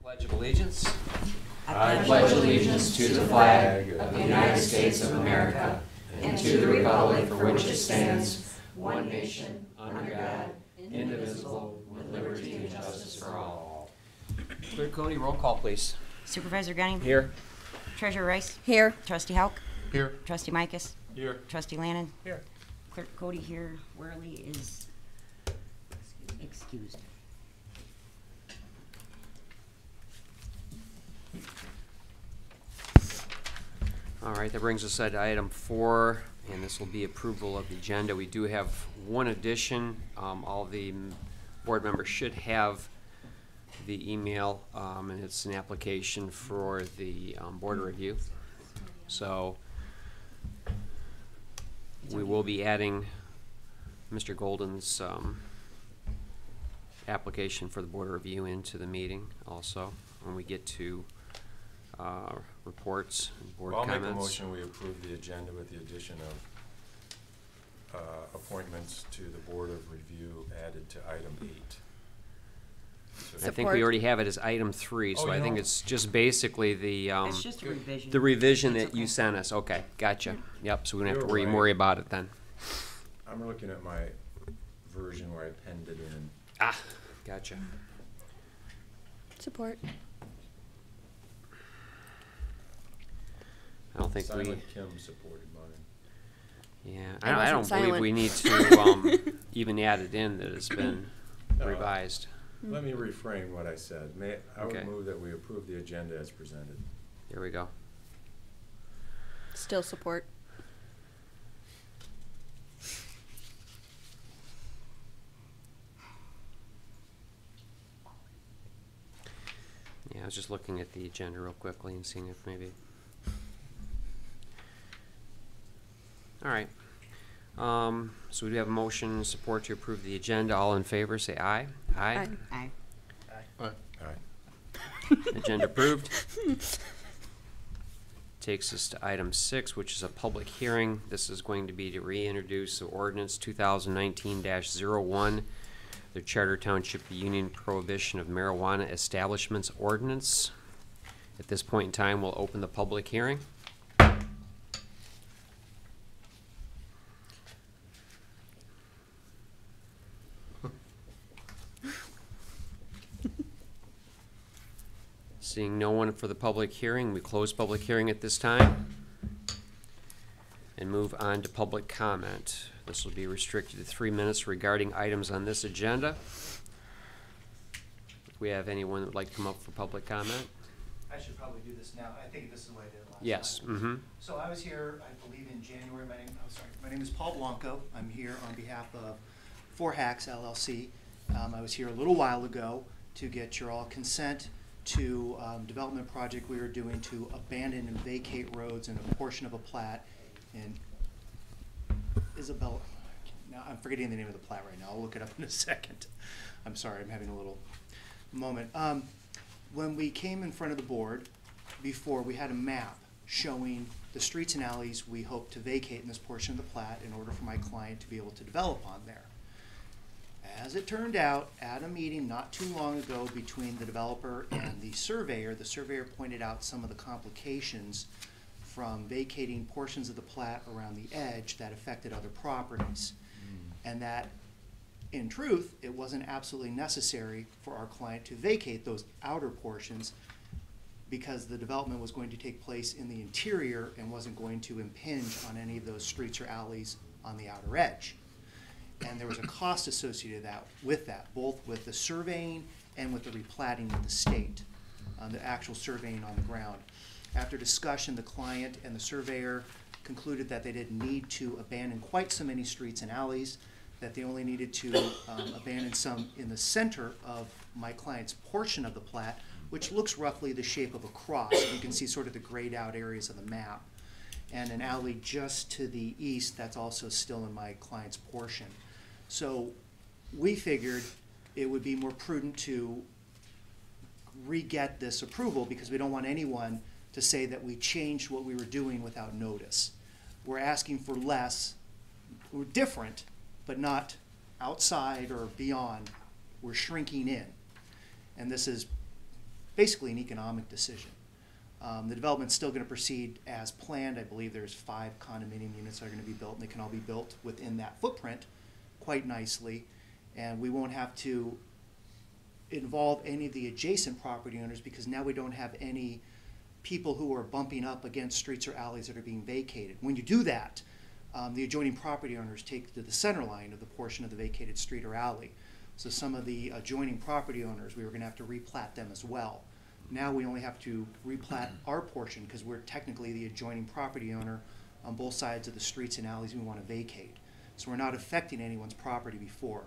Pledge of Allegiance. I pledge allegiance to the flag of the United States of America and to the republic for which it stands, one nation, under God, indivisible, with liberty and justice for all. Clerk Cody, roll call, please. Supervisor Gunning? Here. Treasurer Rice? Here. Trustee Hauk? Here. Trustee Micus? Here. Trustee Lannon? Here. Clerk Cody here. Worley is excused. All right, that brings us to item 4, and this will be approval of the agenda. We do have one addition. All the board members should have the email, and it's an application for the board review. So we will be adding Mr. Golden's application for the board review into the meeting also when we get to reports and board comments. I'll make a motion we approve the agenda with the addition of appointments to the Board of Review added to item 8. I think we already have it as item 3, so I think it's just basically the It's just a revision. the revision that you sent us. Okay, gotcha. Yep, so we don't have to worry about it then. I'm looking at my version where I penned it in. Ah, gotcha. Support. I don't think Silent Kim supported mine. Yeah, I I don't wasn't believe silent. we need to even add it in that it's been No. revised. Let me reframe what I said. I Okay. would move that we approve the agenda as presented. Here we go. Still support. Yeah, I was just looking at the agenda real quickly and seeing if maybe. All right. So we do have a motion support to approve the agenda. All in favor, say aye. Aye. Aye. All right. Agenda approved. Takes us to item 6, which is a public hearing. This is going to be to reintroduce the ordinance 2019-01, the Charter Township Union Prohibition of Marijuana Establishments Ordinance. At this point in time, we'll open the public hearing. Seeing no one for the public hearing, we close public hearing at this time and move on to public comment. This will be restricted to 3 minutes regarding items on this agenda. If we have anyone that would like to come up for public comment? I should probably do this now. I think this is the way I did it last Yes. time. Mm-hmm. So I was here, I believe in January. My name is Paul Blanco. I'm here on behalf of 4 Hacks LLC. I was here a little while ago to get your all consent to development project we were doing to abandon and vacate roads in a portion of a plat in Isabella. Now I'm forgetting the name of the plat right now. I'll look it up in a second. I'm sorry, I'm having a little moment. When we came in front of the board before, we had a map showing the streets and alleys we hope to vacate in this portion of the plat in order for my client to be able to develop on there. As it turned out, at a meeting not too long ago between the developer and the surveyor pointed out some of the complications from vacating portions of the plat around the edge that affected other properties. And that, in truth, it wasn't absolutely necessary for our client to vacate those outer portions because the development was going to take place in the interior and wasn't going to impinge on any of those streets or alleys on the outer edge. And there was a cost associated with that, both with the surveying and with the replatting of the state, the actual surveying on the ground. After discussion, the client and the surveyor concluded that they didn't need to abandon quite so many streets and alleys, that they only needed to abandon some in the center of my client's portion of the plat, which looks roughly the shape of a cross. You can see sort of the grayed out areas of the map. And an alley just to the east that's also still in my client's portion. So we figured it would be more prudent to re-get this approval because we don't want anyone to say that we changed what we were doing without notice. We're asking for less, we're different, but not outside or beyond. We're shrinking in. And this is basically an economic decision. The development's still going to proceed as planned. I believe there's 5 condominium units that are going to be built, and they can all be built within that footprint quite nicely. And we won't have to involve any of the adjacent property owners, because now we don't have any people who are bumping up against streets or alleys that are being vacated. When you do that, the adjoining property owners take to the center line of the portion of the vacated street or alley. So some of the adjoining property owners, we were going to have to replat them as well. Now we only have to replat our portion, because we're technically the adjoining property owner on both sides of the streets and alleys we want to vacate. So we're not affecting anyone's property before.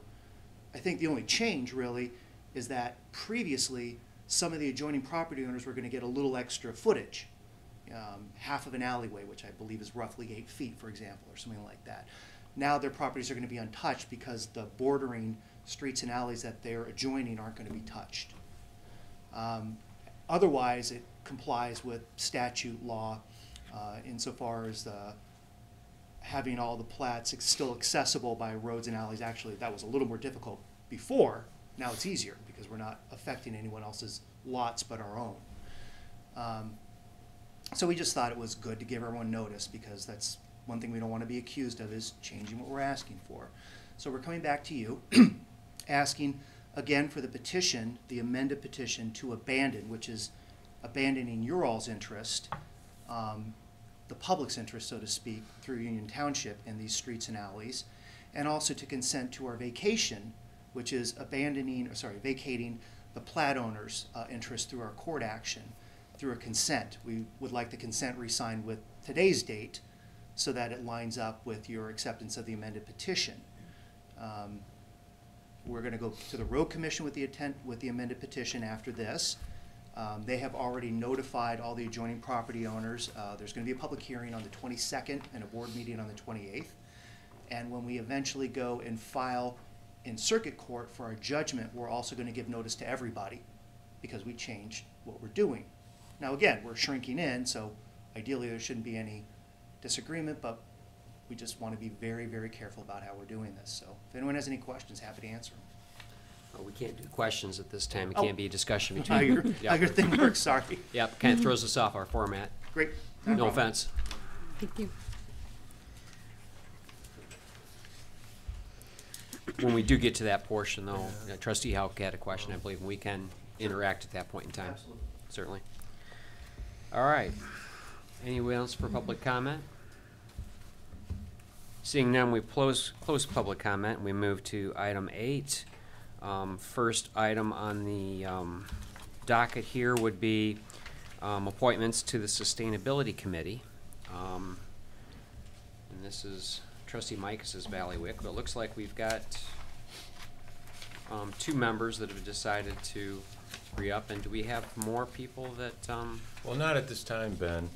I think the only change really is that previously some of the adjoining property owners were going to get a little extra footage, half of an alleyway, which I believe is roughly 8 feet, for example, or something like that. Now their properties are going to be untouched because the bordering streets and alleys that they're adjoining aren't going to be touched. Otherwise, it complies with statute law insofar as having all the plats still accessible by roads and alleys. Actually, that was a little more difficult before. Now it's easier because we're not affecting anyone else's lots but our own. So we just thought it was good to give everyone notice, because that's one thing we don't want to be accused of, is changing what we're asking for. So we're coming back to you asking again for the petition, the amended petition to abandon, which is abandoning your all's interest, the public's interest, so to speak, through Union Township in these streets and alleys, and also to consent to our vacation, which is vacating the plat owner's interest through our court action, through a consent. We would like the consent re-signed with today's date so that it lines up with your acceptance of the amended petition. We're going to go to the road commission with the amended petition after this. They have already notified all the adjoining property owners. There's going to be a public hearing on the 22nd and a board meeting on the 28th. And when we eventually go and file in circuit court for our judgment, we're also going to give notice to everybody, because we changed what we're doing. Now again, we're shrinking in, so ideally there shouldn't be any disagreement, but we just want to be very, very careful about how we're doing this. So if anyone has any questions, happy to answer them. Oh, we can't do questions at this time. It Oh. can't be a discussion How your, between. how your thing works, sorry. Yep, kind of throws us off our format. Great. No problem. offense. Thank you. When we do get to that portion, though, Trustee Houck had a question, I believe, and we can interact at that point in time. Absolutely. Certainly. All right. Anyone else for public comment? Seeing none, we close public comment, and we move to item 8. First item on the docket here would be appointments to the Sustainability Committee. And this is Trustee Micah's Valley-Wick, but it looks like we've got 2 members that have decided to re-up. And do we have more people that? Well, not at this time, Ben.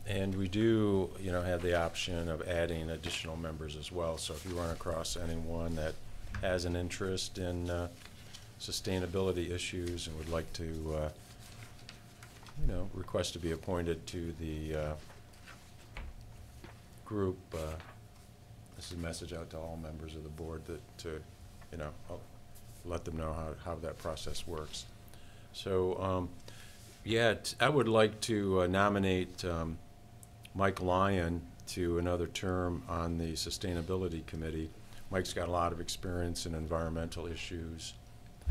And we do, have the option of adding additional members as well. So if you run across anyone that has an interest in sustainability issues and would like to, request to be appointed to the group, this is a message out to all members of the board I'll let them know how that process works. So, I would like to nominate Mike Lyon to another term on the Sustainability Committee. Mike's got a lot of experience in environmental issues.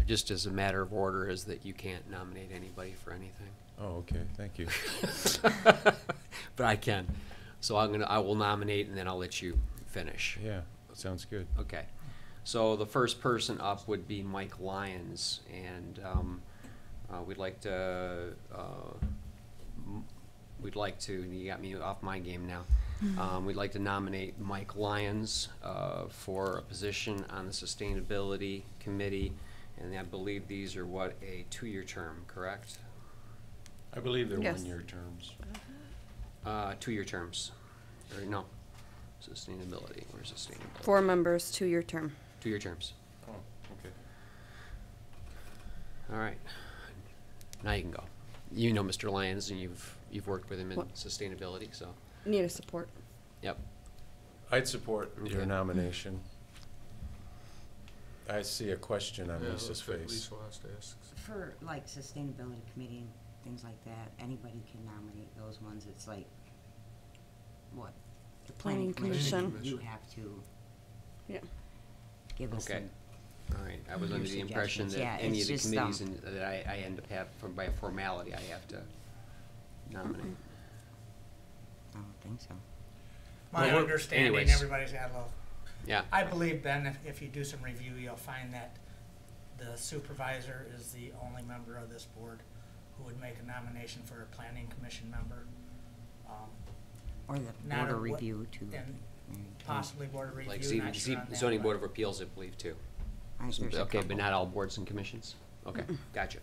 Just as a matter of order, is that you can't nominate anybody for anything. Oh, okay, thank you. But I can. So I will nominate, and then I'll let you finish. Yeah, that sounds good. Okay. So the first person up would be Mike Lyons, and we'd like to, you got me off my game now. We'd like to nominate Mike Lyons for a position on the Sustainability Committee, and I believe these are a 2-year term, correct? I believe they're Yes. 1-year terms. 2-year terms, or no, sustainability, where's sustainability? 4 members, 2-year term. 2-year terms. Oh, okay. All right. Now you can go. You know Mr. Lyons, and you've worked with him in What? sustainability, so, Need a support. yep. I'd support your Okay. nomination. I see a question on Yeah, Lisa's looks like face. Lisa wants to ask. For like sustainability committee and things like that, anybody can nominate those ones. It's like, what? The Planning Commission. You have to Yeah. give us Okay. some. All right, I was Your under the impression that suggestions. Yeah, any of the it's just, committees that I end up by formality, I have to nominate. I don't think so. My Well, understanding, anyways. everybody's got a little, Yeah, I believe, Ben, if you do some review, you'll find that the supervisor is the only member of this board who would make a nomination for a planning commission member. Or the Not board a of what- review too. And possibly board of like review, not sure on that. zoning board but- of appeals, I believe, too. I think there's a Okay, but couple. not all boards and commissions? Okay, gotcha.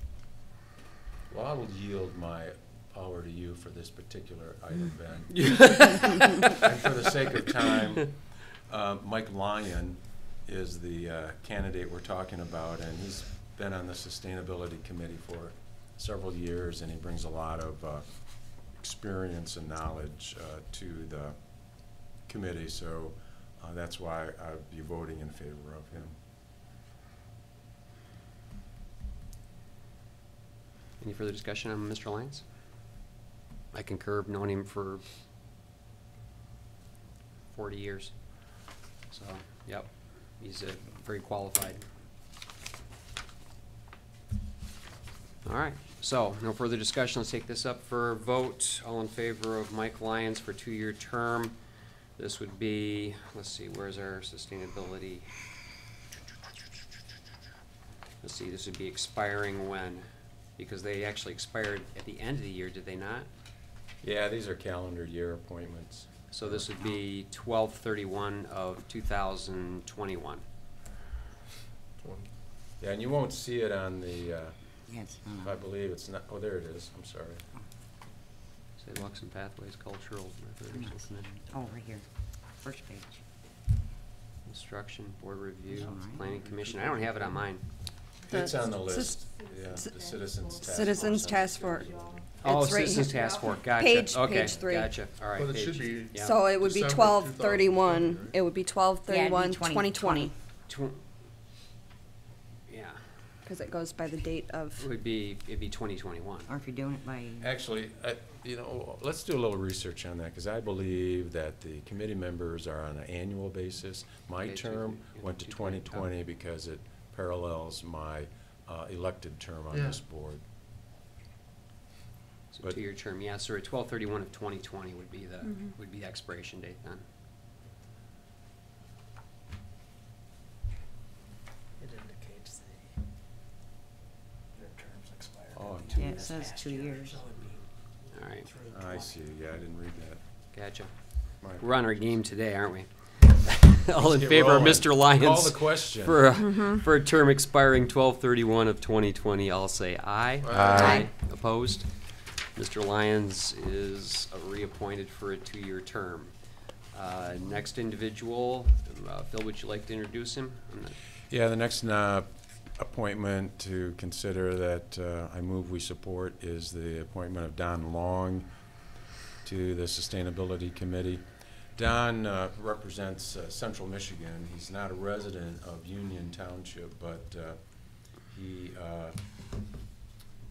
Well, I will yield my power to you for this particular item, Ben. And for the sake of time, Mike Lyon is the candidate we're talking about, and he's been on the Sustainability Committee for several years, and he brings a lot of experience and knowledge to the committee, so that's why I'd be voting in favor of him. Any further discussion on Mr. Lyons? I concur, I've known him for 40 years. So, yep, he's very qualified. All right, so no further discussion. Let's take this up for a vote. All in favor of Mike Lyons for 2-year term. This would be, let's see, where's our sustainability? Let's see, this would be expiring when? Because they actually expired at the end of the year, did they not? Yeah, these are calendar year appointments. So this would be 12/31 of 2021. Yeah, and you won't see it on the, Yes. I believe it's not, oh, there it is, I'm sorry. Say Lux and Pathways, Cultural, Recreational Commission, Oh, right here, first page. Instruction, Board Review, All right. Planning Commission. I don't have it on mine. It's on the Cis- list, yeah, the Citizens Task Force. Citizens Task Force. Oh, It's right Citizens here. Task Force, gotcha. Page- Okay, page 3. Gotcha, all right. But it should page- be- yeah. So it would be December 12/31, 2020, it would be 12/31, 2020. 2020, Tw- Yeah, because it goes by the date of, it'd be 2021. Or if you're doing it by, Actually, you know, let's do a little research on that, because I believe that the committee members are on an annual basis. My Okay, term went to 2020. 2020 because it parallels my elected term on Yeah. this board. So But- 2-year term, yeah, sorry, 12/31 of 2020 would be the expiration date then. It indicates your terms expire. Oh, at the two end Yeah, of it this says past 2 year, years. so it'd be All right, through I 20. see, yeah, I didn't read that. gotcha. My We're on our apologies. game today, aren't we? All in Get favor of rolling. Mr. Lyons? Call the question. For a term expiring 12/31 of 2020, I'll say aye. Aye. Opposed? Mr. Lyons is reappointed for a 2-year term. Next individual, Phil, would you like to introduce him? I'm not- Yeah, the next appointment to consider that I move we support is the appointment of Don Long to the Sustainability Committee. Don represents Central Michigan. He's not a resident of Union Township, but he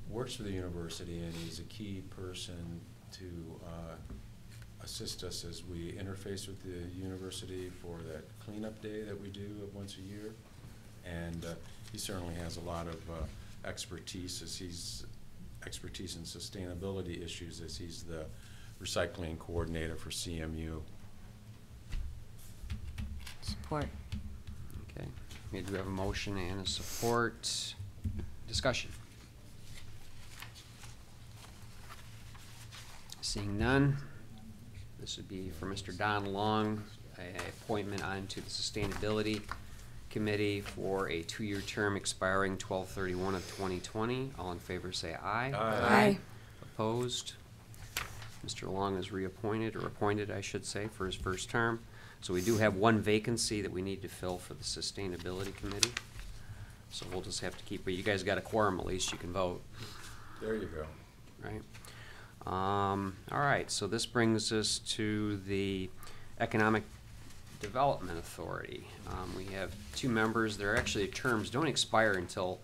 works for the university, and he's a key person to assist us as we interface with the university for that cleanup day that we do once a year. And he certainly has a lot of expertise in sustainability issues, as he's the recycling coordinator for CMU. support. Okay, we do have a motion and a support. Discussion. Seeing none, this would be for Mr. Don Long, a appointment onto the Sustainability Committee for a 2-year term expiring 12/31 of 2020. All in favor say aye. Aye. Opposed? Mr. Long is reappointed, or appointed, I should say, for his first term. So we do have one vacancy that we need to fill for the Sustainability Committee. So we'll just have to keep, but you guys got a quorum, at least you can vote, There you go. right? All right, so this brings us to the Economic Development Authority. We have two members. Their actually terms don't expire until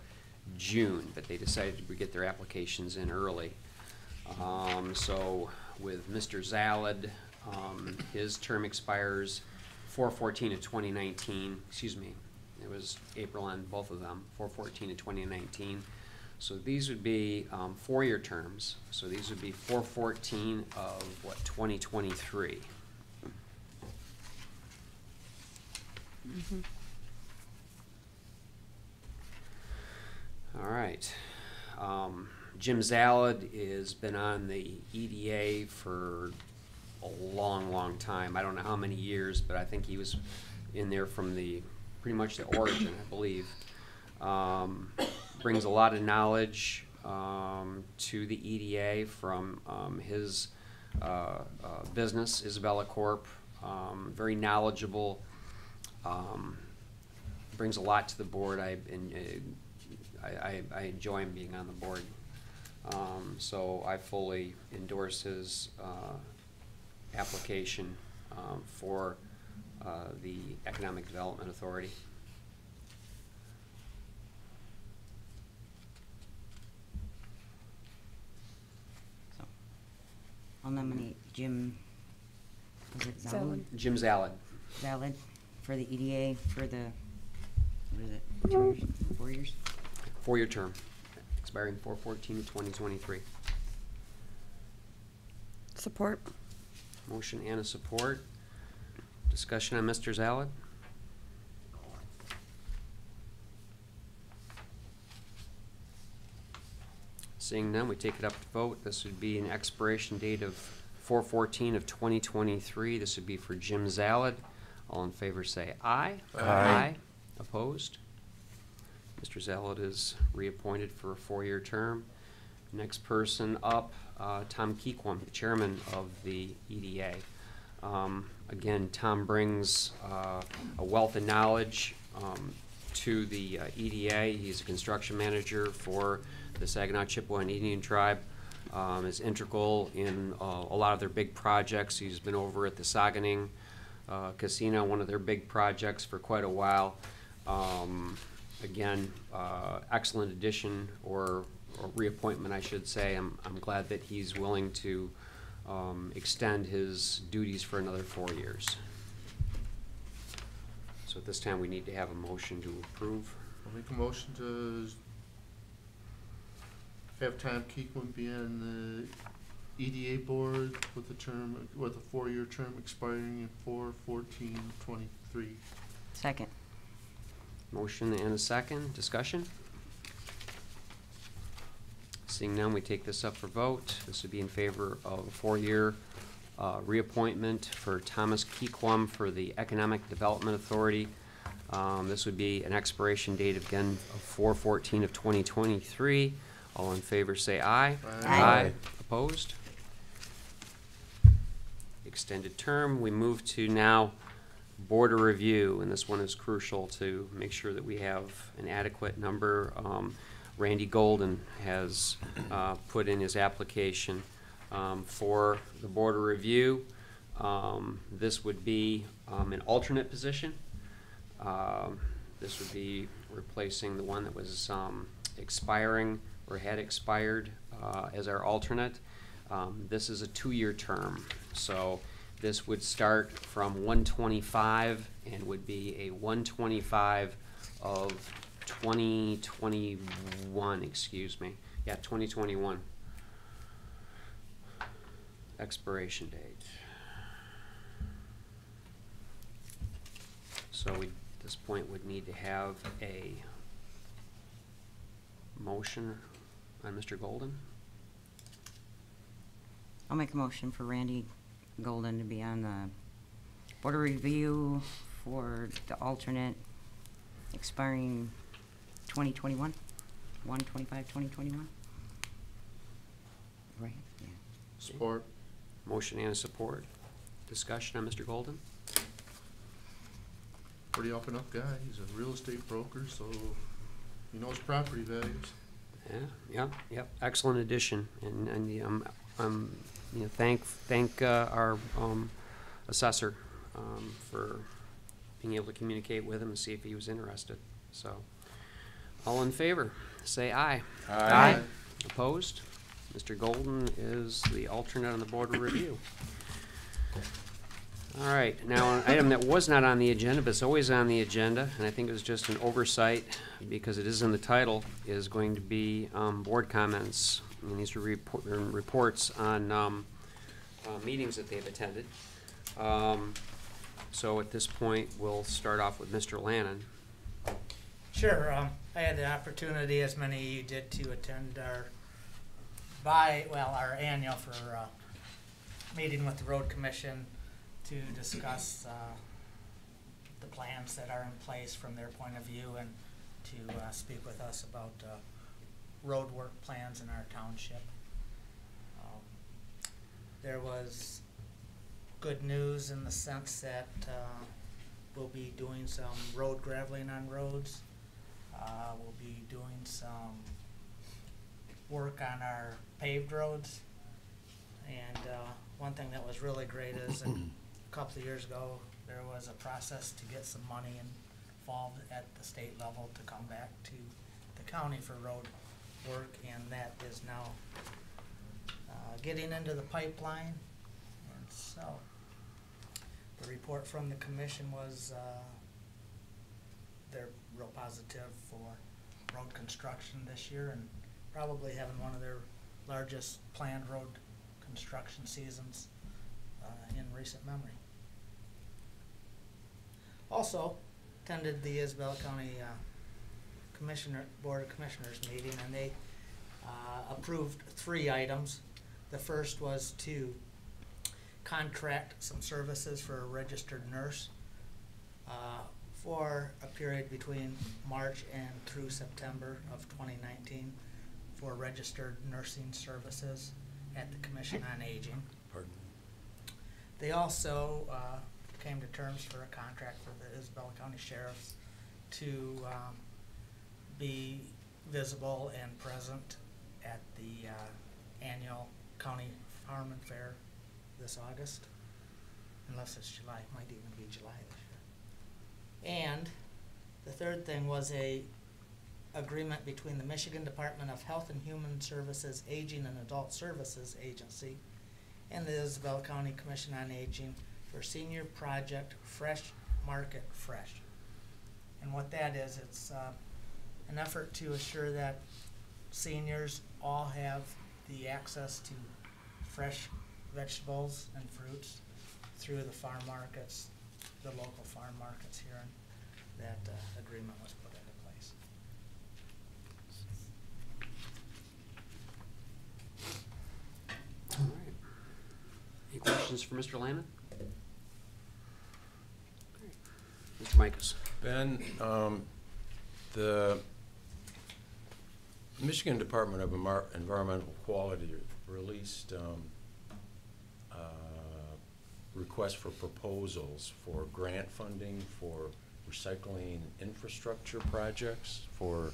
June, but they decided to get their applications in early. So with Mr. Zalad, his term expires 4/14 of 2019. Excuse me, it was April on both of them, 4/14 of 2019. So these would be 4-year terms. So these would be 4/14 of what, 2023. All right. Jim Zalad has been on the EDA for a long, long time. I don't know how many years, but I think he was in there from pretty much the origin, I believe. Brings a lot of knowledge to the EDA from his business, Isabella Corp. Very knowledgeable. Brings a lot to the board. I enjoy him being on the board. So I fully endorse his application for the Economic Development Authority. So, I'll nominate Jim, was it Zalad. Jim Zalad. Zalad for the EDA for the, what is it, 2 years, 4 years? 4-year term, expiring 4/14 of 2023. Support. Motion and a support. Discussion on Mr. Zalad? Seeing none, we take it up to vote. This would be an expiration date of 4/14 of 2023. This would be for Jim Zalad. All in favor say aye. Aye. Opposed? Mr. Zalad is reappointed for a 4-year term. Next person up, Tom Keequam, chairman of the EDA. Again, Tom brings a wealth of knowledge to the EDA. He's a construction manager for the Saginaw, Chippewa, and Indian Tribe. Is integral in a lot of their big projects. He's been over at the Saguenay Casino, one of their big projects, for quite a while. Again, excellent addition or reappointment, I should say. I'm glad that he's willing to extend his duties for another 4 years. So at this time, we need to have a motion to approve. I'll make a motion to have Tom Keekman be on the EDA board with a 4-year term expiring in 4/14/23. Second. Motion and a second. Discussion? Seeing none, we take this up for vote. This would be in favor of a 4-year reappointment for Thomas Keequam for the Economic Development Authority. This would be an expiration date again of 4/14 of 2023. All in favor say aye. Aye. Opposed? Extended term. We move to now Board of Review, and this one is crucial to make sure that we have an adequate number. Randy Golden has put in his application for the Board of Review. This would be an alternate position. This would be replacing the one that was expiring or had expired as our alternate. This is a 2-year term, so this would start from 125 and would be a 125 of 2021, excuse me. Yeah, 2021. Expiration date. So we, at this point, would need to have a motion on Mr. Golden. I'll make a motion for Randy Golden to be on the Board of Review for the alternate expiring 2021, 1/25/2021. Right, yeah. Support. Motion and support. Discussion on Mr. Golden? Pretty up and up guy. He's a real estate broker, so he knows property values. Yep. Excellent addition, and thank our assessor for being able to communicate with him and see if he was interested. So, all in favor, say aye. Aye. Opposed? Mr. Golden is the alternate on the Board of Review. All right, now an item that was not on the agenda, but it's always on the agenda, and I think it was just an oversight because it is in the title, is going to be board comments. And these are reports on meetings that they've attended. So at this point, we'll start off with Mr. Lannon. Sure. I had the opportunity, as many of you did, to attend our annual meeting with the Road Commission to discuss the plans that are in place from their point of view, and to speak with us about road work plans in our township. There was good news in the sense that we'll be doing some road graveling on roads. We'll be doing some work on our paved roads. And one thing that was really great is a couple of years ago, there was a process to get some money involved at the state level to come back to the county for road work, and that is now getting into the pipeline. And so the report from the commission was they're real positive for road construction this year, and probably having one of their largest planned road construction seasons in recent memory. Also attended the Isabella County Board of Commissioners meeting, and they approved 3 items. The first was to contract some services for a registered nurse for a period between March and through September of 2019 for registered nursing services at the Commission on Aging. Pardon? They also came to terms for a contract for the Isabella County Sheriffs to be visible and present at the annual County Farm and Fair this August, unless it's July. It might even be July this year. And the third thing was a agreement between the Michigan Department of Health and Human Services Aging and Adult Services Agency and the Isabella County Commission on Aging for Senior Project Fresh Market Fresh. And what that is, it's an effort to assure that seniors all have the access to fresh vegetables and fruits through the farm markets, the local farm markets here, and that agreement was put into place. All right. Any questions for Mr. Lannon? Mr. Mikus. Ben, the Michigan Department of Environmental Quality released requests for proposals for grant funding for recycling infrastructure projects for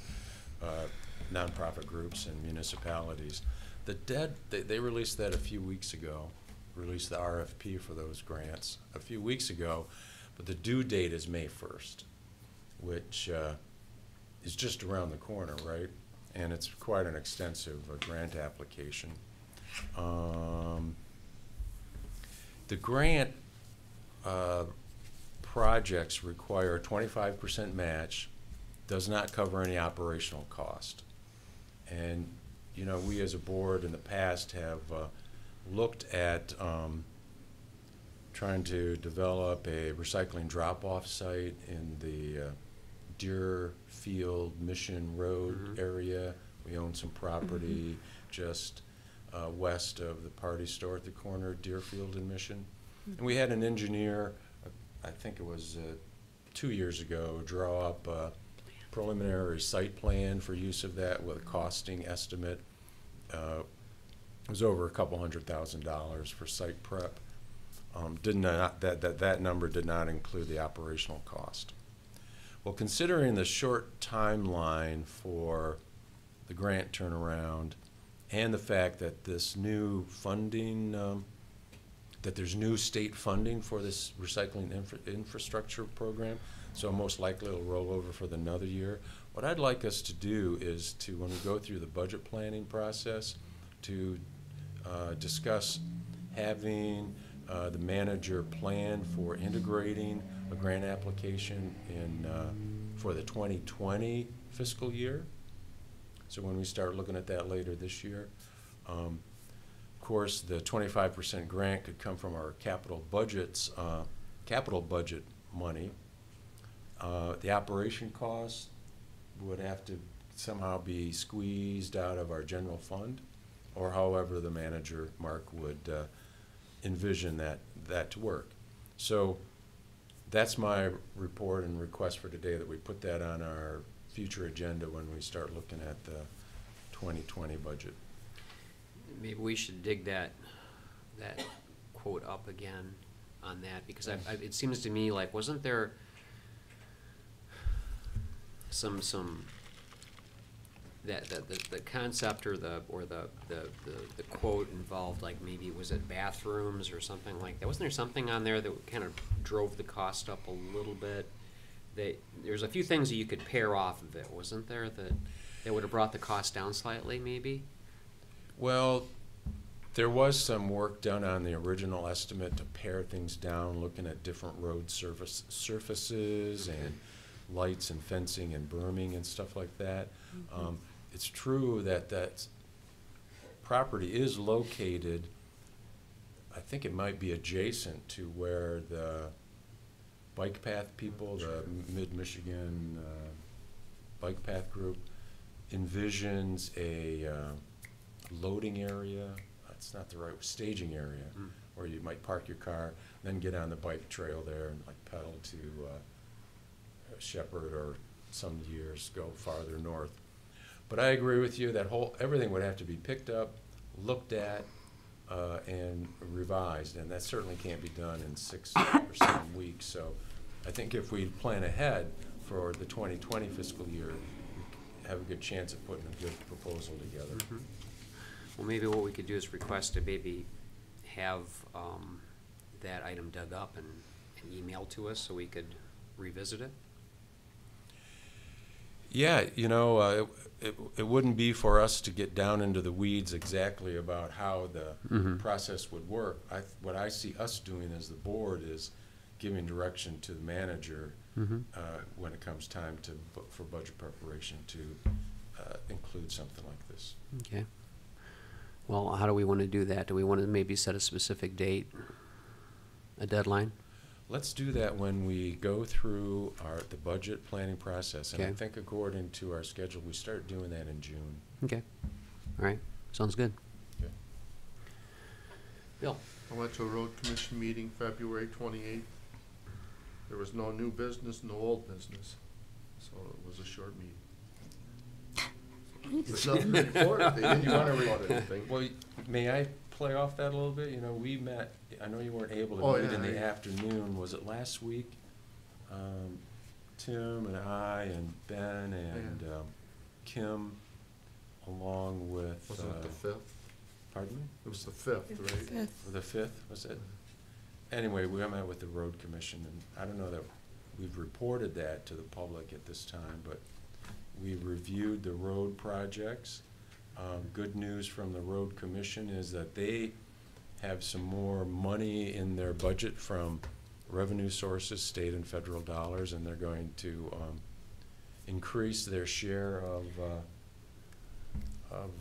nonprofit groups and municipalities. They released that a few weeks ago, released the RFP for those grants a few weeks ago, but the due date is May 1st, which is just around the corner, right? And it's quite an extensive grant application. The grant projects require a 25% match, does not cover any operational cost. And, you know, we as a board in the past have looked at trying to develop a recycling drop-off site in the Deerfield Mission Road area. We own some property just west of the Party Store at the corner of Deerfield and Mission. And we had an engineer, I think it was 2 years ago, draw up a preliminary site plan for use of that with a costing estimate. It was over a couple $100,000 for site prep. That number did not include the operational cost. Well, considering the short timeline for the grant turnaround and the fact that this new funding that there's new state funding for this recycling infrastructure program, so most likely it'll roll over for another year. What I'd like us to do is to, when we go through the budget planning process, to discuss having the manager plan for integrating a grant application in for the 2020 fiscal year. So when we start looking at that later this year, of course, the 25% grant could come from our capital budgets, capital budget money. The operation costs would have to somehow be squeezed out of our general fund, or however the manager, Mark, would envision that to work. So that's my report and request for today, that we put that on our future agenda when we start looking at the 2020 budget. Maybe we should dig that quote up again on that, because it seems to me like, wasn't there some the concept or the quote involved, like, maybe was it bathrooms or something like that? Wasn't there something on there that kind of drove the cost up a little bit? There's a few things that you could pair off of it, wasn't there, that would have brought the cost down slightly, maybe? Well, there was some work done on the original estimate to pare things down, looking at different road surfaces and lights and fencing and berming and stuff like that. Mm-hmm. It's true that property is located, I think it might be adjacent to where the bike path people, the Mid-Michigan Bike Path Group, envisions a loading area. That's not the right staging area, where you might park your car, then get on the bike trail there and like pedal to Shepherd, or some years go farther north. But I agree with you that everything would have to be picked up, looked at, and revised, and that certainly can't be done in 6 or 7 weeks. So I think if we plan ahead for the 2020 fiscal year, we have a good chance of putting a good proposal together. Mm-hmm. Well, maybe what we could do is request to maybe have that item dug up and emailed to us so we could revisit it. Yeah, you know, it wouldn't be for us to get down into the weeds exactly about how the process would work. What I see us doing as the board is giving direction to the manager when it comes time for budget preparation to include something like this. Okay. Well, how do we want to do that? Do we want to maybe set a specific date, a deadline? Let's do that when we go through the budget planning process. And I think according to our schedule, we start doing that in June. Okay. All right. Sounds good. Okay. Bill? I went to a road commission meeting February 28th. There was no new business, no old business. So it was a short meeting. There's nothing to report. They didn't want to report anything. Well, may I play off that a little bit? You know, we met, I know you weren't able to meet in the afternoon. Was it last week? Tim and I and Ben and Kim, along with... Wasn't it the 5th? Pardon me? It was the 5th, right? The 5th, was it? Anyway, we met with the road commission, and I don't know that we've reported that to the public at this time, but we reviewed the road projects. Good news from the road commission is that they have some more money in their budget from revenue sources, state and federal dollars, and they're going to increase their share of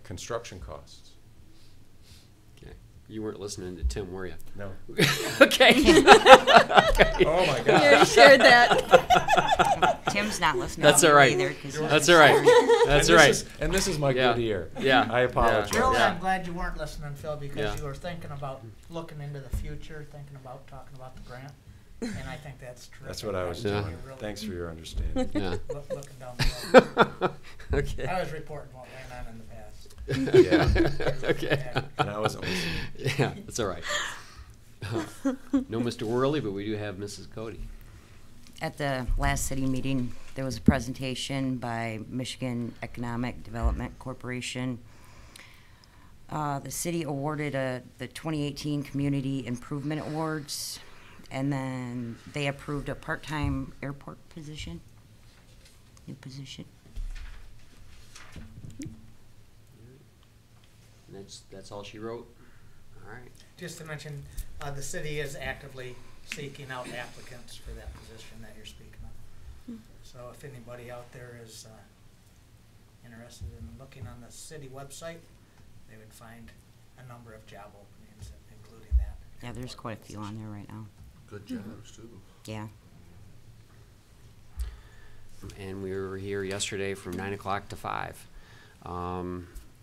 construction costs. Okay. You weren't listening to Tim, were you? No. Okay. Oh my You God. already shared that. Tim's not listening. That's to all you right. either, 'cause he's That's just all right. sorry. That's And all this right. is- and this is my Yeah. good ear. Yeah. I apologize. Really, Yeah. I'm glad you weren't listening, Phil, because Yeah. you were thinking about looking into the future, thinking about talking about the grant, and I think that's terrific. That's what I was Yeah. doing. You're really Thanks for your understanding. Yeah. looking down the road. Okay. I was reporting what went on in the past. Yeah. Okay. And I wasn't listening. Yeah, that's all right. No Mr. Worley, but we do have Mrs. Cody. At the last city meeting, there was a presentation by Michigan Economic Development Corporation The city awarded the 2018 Community Improvement Awards, and then they approved a part-time airport position, new position. And that's all she wrote? All right. Just to mention, the city is actively seeking out applicants for that position that you're speaking of. So if anybody out there is interested in looking on the city website, they would find a number of job openings, including that. Yeah, there's quite a few on there right now. Good jobs, too. Yeah. And we were here yesterday from 9 o'clock to 5.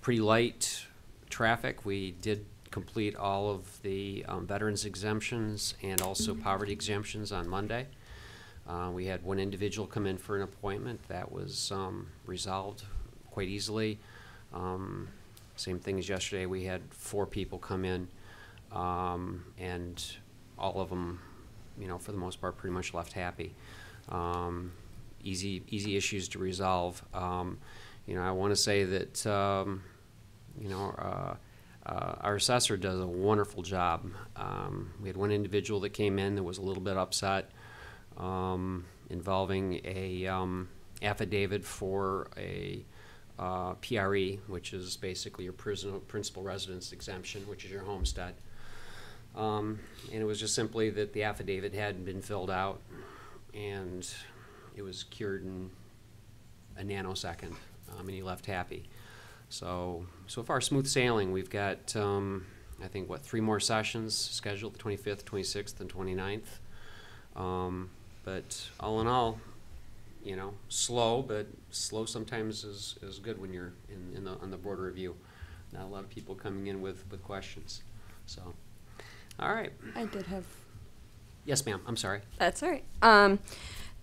Pretty light traffic. We did complete all of the veterans exemptions and also poverty exemptions on Monday. We had one individual come in for an appointment. That was resolved quite easily. Same thing as yesterday. We had 4 people come in, and all of them, you know, for the most part, pretty much left happy. Easy issues to resolve. You know, I want to say that you know, our assessor does a wonderful job. We had one individual that came in that was a little bit upset, involving a affidavit for a PRE, which is basically your principal residence exemption, which is your homestead. And it was just simply that the affidavit hadn't been filled out, and it was cured in a nanosecond, and he left happy. So far, smooth sailing. We've got, I think, 3 more sessions scheduled, the 25th, 26th, and 29th. But all in all, you know, slow, but slow sometimes is good when you're on the board review. Not a lot of people coming in with questions. So, all right. I did have. Yes, ma'am. I'm sorry. That's all right.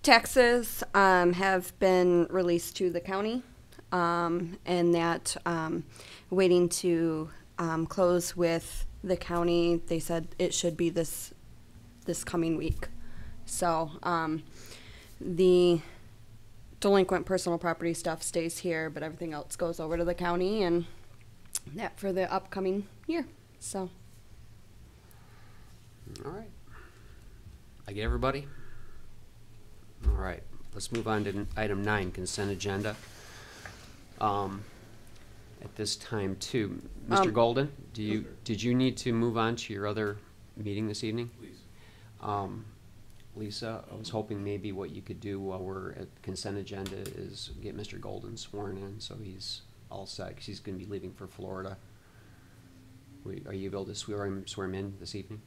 Taxes have been released to the county, and that waiting to close with the county. They said it should be this coming week. So the delinquent personal property stuff stays here, but everything else goes over to the county, and that for the upcoming year. So. All right. I get everybody? All right. Let's move on to item 9, consent agenda. At this time, too, Mr. Golden, did you need to move on to your other meeting this evening? Please. Lisa, I was hoping maybe what you could do while we're at consent agenda is get Mr. Golden sworn in, so he's all set, 'cause he's going to be leaving for Florida. Are you able to swear him in this evening?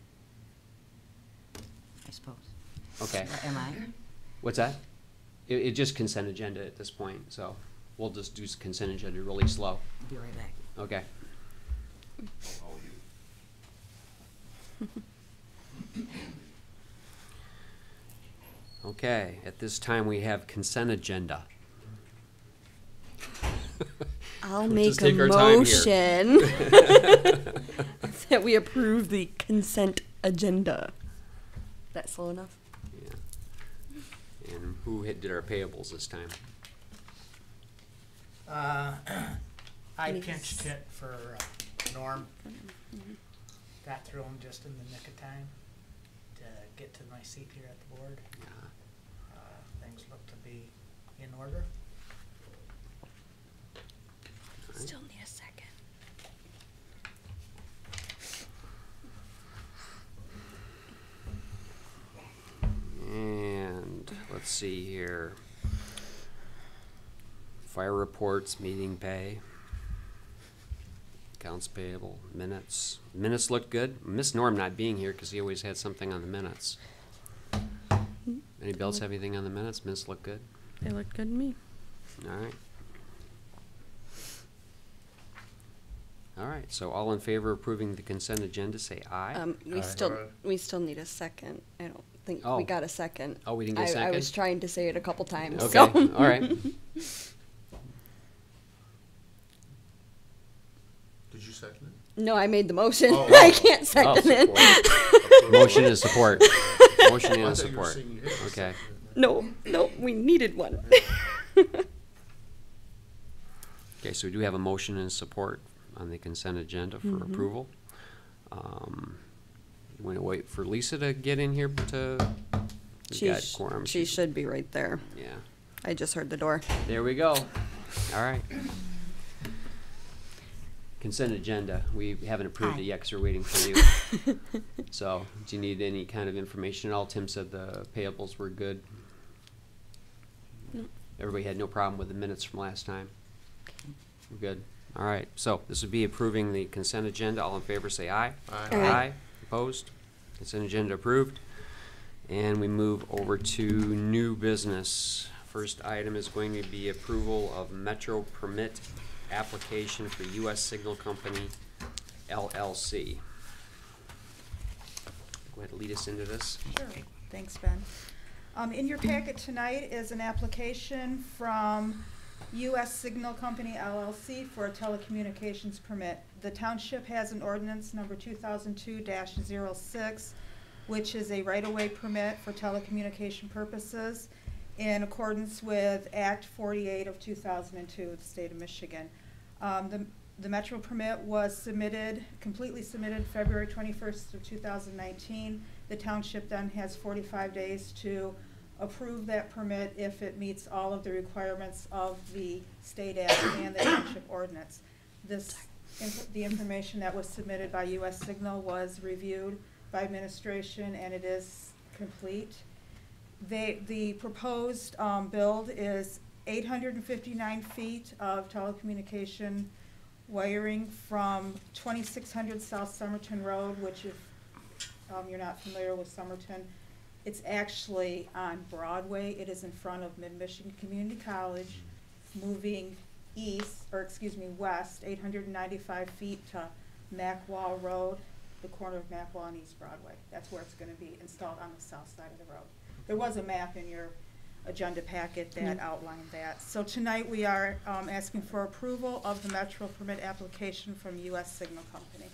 I suppose. Okay. Am I? What's that? It just consent agenda at this point, so we'll just do consent agenda really slow. I'll be right back. Okay. All you. Okay, at this time we have consent agenda. I'll We'll make just a take our time motion that we approve the consent agenda. That slow enough? Yeah. And who did our payables this time? I Yes. pinched hit for Norm. Got through him just in the nick of time to get to my seat here at the board. Yeah. Things look to be in order. Still need a second. And let's see here. Fire reports, meeting pay, accounts payable, minutes. Minutes look good. Miss Norm not being here because he always had something on the minutes. Anybody else have anything on the minutes? Minutes look good. They look good to me. All right. All right, so all in favor of approving the consent agenda, say aye. We Aye. still need a second. I don't think Oh. we got a second. Oh, we didn't get a I second? was trying to say it a couple times. Okay, So. all right. Did you second it? No, I made the motion. Oh. I can't second support. it. Motion and support. Motion I and thought you were support. saying you had to Okay. second it. No, we needed one. Okay, so we do have a motion and support. on the consent agenda for Mhm. approval. You want to wait for Lisa to get in here to, we've got quorum. She should be right there. Yeah, I just heard the door. there we go. All right. Consent agenda, we haven't approved it Aye. yet because we're waiting for you. So, do you need any kind of information at all? Tim said the payables were good. No. Everybody had no problem with the minutes from last time? We're good. All right, so this would be approving the consent agenda. All in favor say aye. Aye. Aye. Opposed? Consent agenda approved. And we move over to new business. First item is going to be approval of Metro permit application for U.S. Signal Company LLC. Go ahead and lead us into this. Sure. Thanks, Ben. In your packet tonight is an application from U.S. Signal Company LLC for a telecommunications permit. The township has an ordinance number 2002-06, which is a right-of-way permit for telecommunication purposes in accordance with Act 48 of 2002 of the state of Michigan. The Metro permit was completely submitted February 21st of 2019. The township then has 45 days to approve that permit if it meets all of the requirements of the state act and the township ordinance. The information that was submitted by U.S. Signal was reviewed by administration and it is complete. The proposed build is 859 feet of telecommunication wiring from 2600 South Somerton Road, which if you're not familiar with Somerton, it's actually on Broadway. It is in front of Mid-Michigan Community College, moving west 895 feet to Macwall Road, the corner of Macwall and East Broadway. That's where it's going to be installed on the south side of the road. There was a map in your agenda packet that outlined that. So tonight we are asking for approval of the Metro permit application from U.S. Signal Company.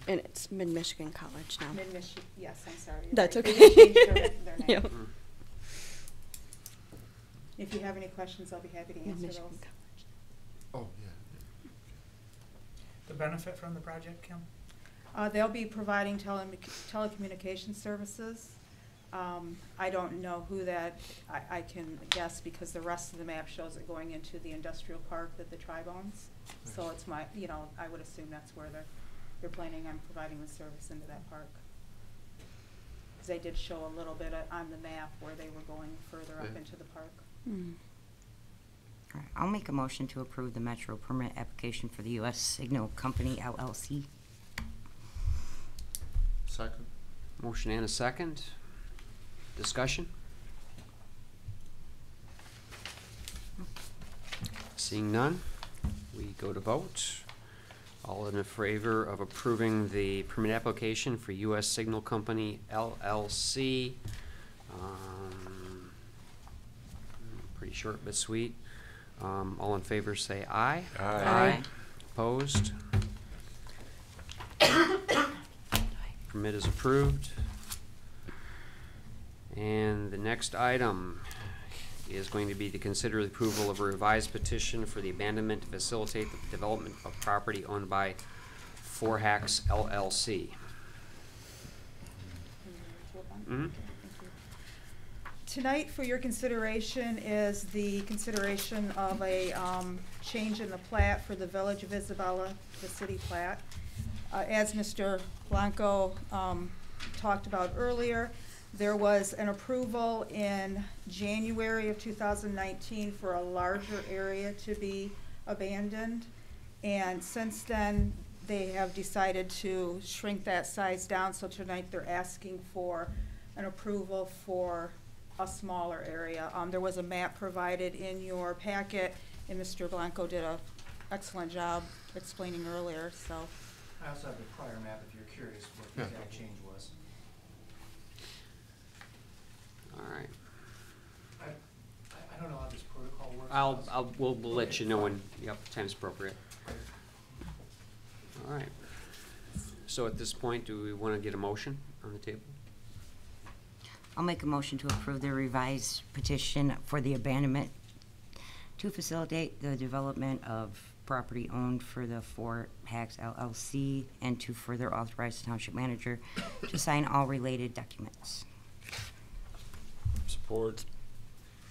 And it's Mid-Michigan College now. Mid-Michigan, yes, I'm sorry. you're That's right. okay. They changed their name. Yep. If you have any questions, I'll be happy to answer Mid-Michigan those. Oh, yeah. The benefit from the project, Kim? They'll be providing telecommunication services. I don't know who that, I can guess because the rest of the map shows it going into the industrial park that the tribe owns. So it's I would assume that's where they're planning on providing the service into that park. Because they did show a little bit on the map where they were going further up Yeah. into the park. Mm. All right, I'll make a motion to approve the Metro permit application for the U.S. Signal Company LLC. Second. Motion and a second. Discussion? Seeing none, we go to vote. All in favor of approving the permit application for U.S. Signal Company LLC. Pretty short but sweet. All in favor say aye. Aye. Opposed? Permit is approved. And the next item is going to be to consider the approval of a revised petition for the abandonment to facilitate the development of property owned by Four Hacks LLC. Mhm. Tonight for your consideration is the consideration of a change in the plat for the Village of Isabella, the city plat. As Mr. Blanco talked about earlier, there was an approval in January of 2019 for a larger area to be abandoned. And since then, they have decided to shrink that size down. So tonight they're asking for an approval for a smaller area. There was a map provided in your packet, and Mr. Blanco did an excellent job explaining earlier. So I also have the prior map if you're curious what the exact change was. All right. I don't know how this protocol works. We'll let you know when, time's appropriate. All right. So at this point, do we want to get a motion on the table? I'll make a motion to approve the revised petition for the abandonment to facilitate the development of property owned for the Four Hacks LLC, and to further authorize the township manager to sign all related documents. Support.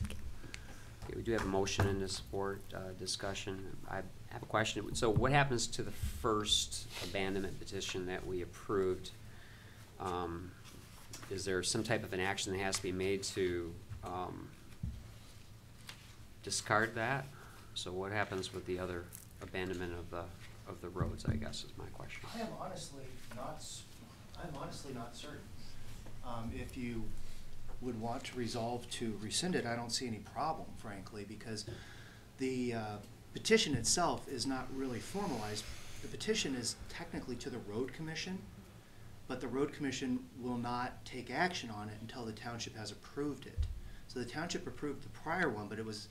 Okay, we do have a motion and a support discussion. I have a question. So what happens to the first abandonment petition that we approved? Is there some type of an action that has to be made to discard that? So what happens with the other abandonment of the roads, I guess, is my question. I'm honestly not certain. If you would want to resolve to rescind it, I don't see any problem, frankly, because the petition itself is not really formalized. The petition is technically to the road commission, but the road commission will not take action on it until the township has approved it. So the township approved the prior one, but it was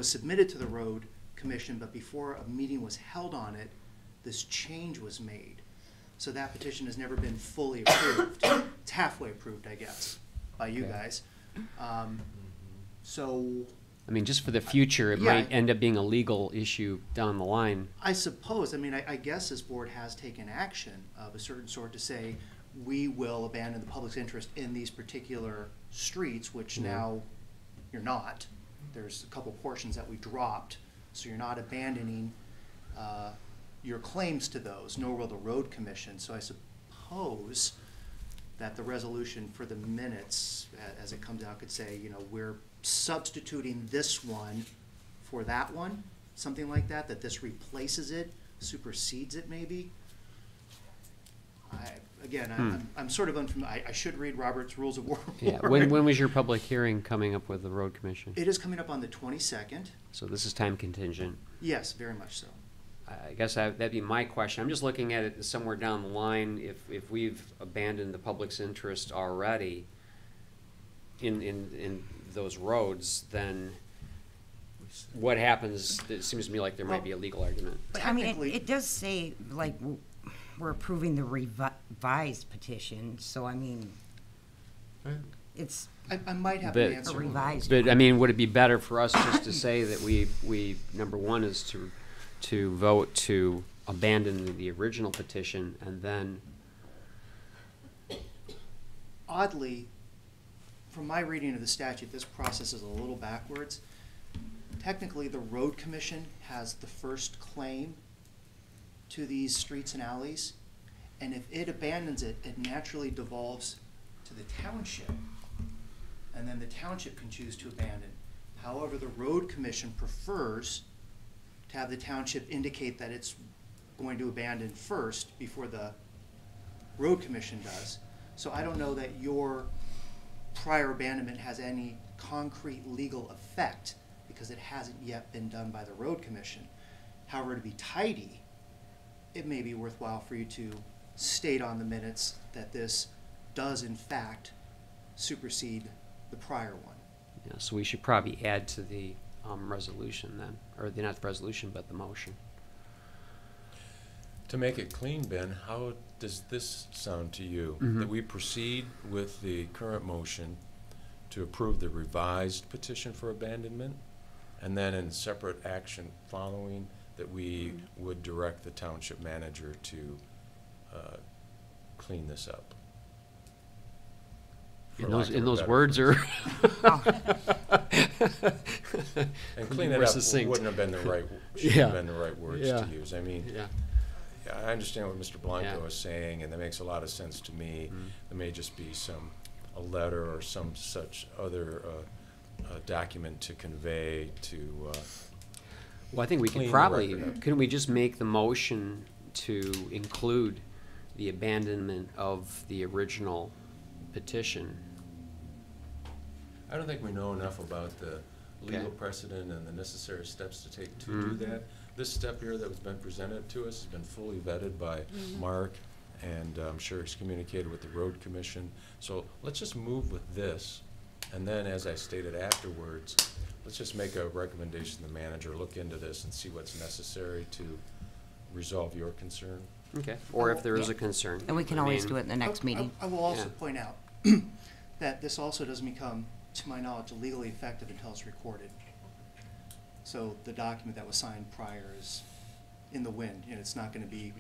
submitted to the road commission, but before a meeting was held on it, this change was made. So that petition has never been fully approved. It's halfway approved, I guess, by you Okay. guys. So I mean, just for the future, it Yeah. might end up being a legal issue down the line. I suppose, I guess this board has taken action of a certain sort to say, we will abandon the public's interest in these particular streets, which now you're not. There's a couple portions that we dropped, so you're not abandoning your claims to those, nor will the road commission. So I suppose that the resolution for the minutes, as it comes out, could say, we're substituting this one for that one, something like that, that this replaces it, supersedes it maybe. I'm sort of unfamiliar. I should read Robert's Rules of Order. Yeah, when was your public hearing coming up with the road commission? It is coming up on the 22nd. So this is time contingent. Yes, very much so. I guess that'd be my question. I'm just looking at it somewhere down the line, if we've abandoned the public's interest already in those roads, then what happens? It seems to me like there might be a legal argument. But I mean, Technically- it does say, like, we're approving the revised petition, so I mean, it's I might have But- an a answer. revised. But I mean, would it be better for us just to say that we number one is to vote to abandon the original petition, and then Oddly, from my reading of the statute, this process is a little backwards. Technically, the road commission has the first claim to these streets and alleys, and if it abandons it, it naturally devolves to the township, and then the township can choose to abandon. However, the road commission prefers to have the township indicate that it's going to abandon first before the road commission does. So I don't know that your prior abandonment has any concrete legal effect because it hasn't yet been done by the road commission. However, to be tidy, it may be worthwhile for you to state on the minutes that this does in fact supersede the prior one. so we should probably add to the resolution then, or not the resolution, but the motion. To make it clean, Ben, how does this sound to you? Mhm. That we proceed with the current motion to approve the revised petition for abandonment, and then in separate action following, that we would direct the township manager to clean this up? In those words, or And clean it More up succinct. wouldn't have been the right, should Yeah. have been the right words Yeah. to use. I mean, yeah. I understand what Mr. Blanco Yeah. is saying, and that makes a lot of sense to me. Mhm. There may just be a letter or some such other document to convey to, Well, I think we Clean could the probably, record up. couldn't we just make the motion to include the abandonment of the original petition? I don't think we know enough about the legal Okay. precedent and the necessary steps to take to Mhm. do that. This step here that has been presented to us has been fully vetted by Mark, and I'm sure he's communicated with the road commission. So let's just move with this, and then, as I stated afterwards, let's just make a recommendation to the manager, look into this and see what's necessary to resolve your concern. Okay, or if there is a concern. And we can I always mean, do it in the next meeting. I will also Yeah. point out that this also doesn't become, to my knowledge, legally effective until it's recorded. So the document that was signed prior is in the wind, and it's not going to be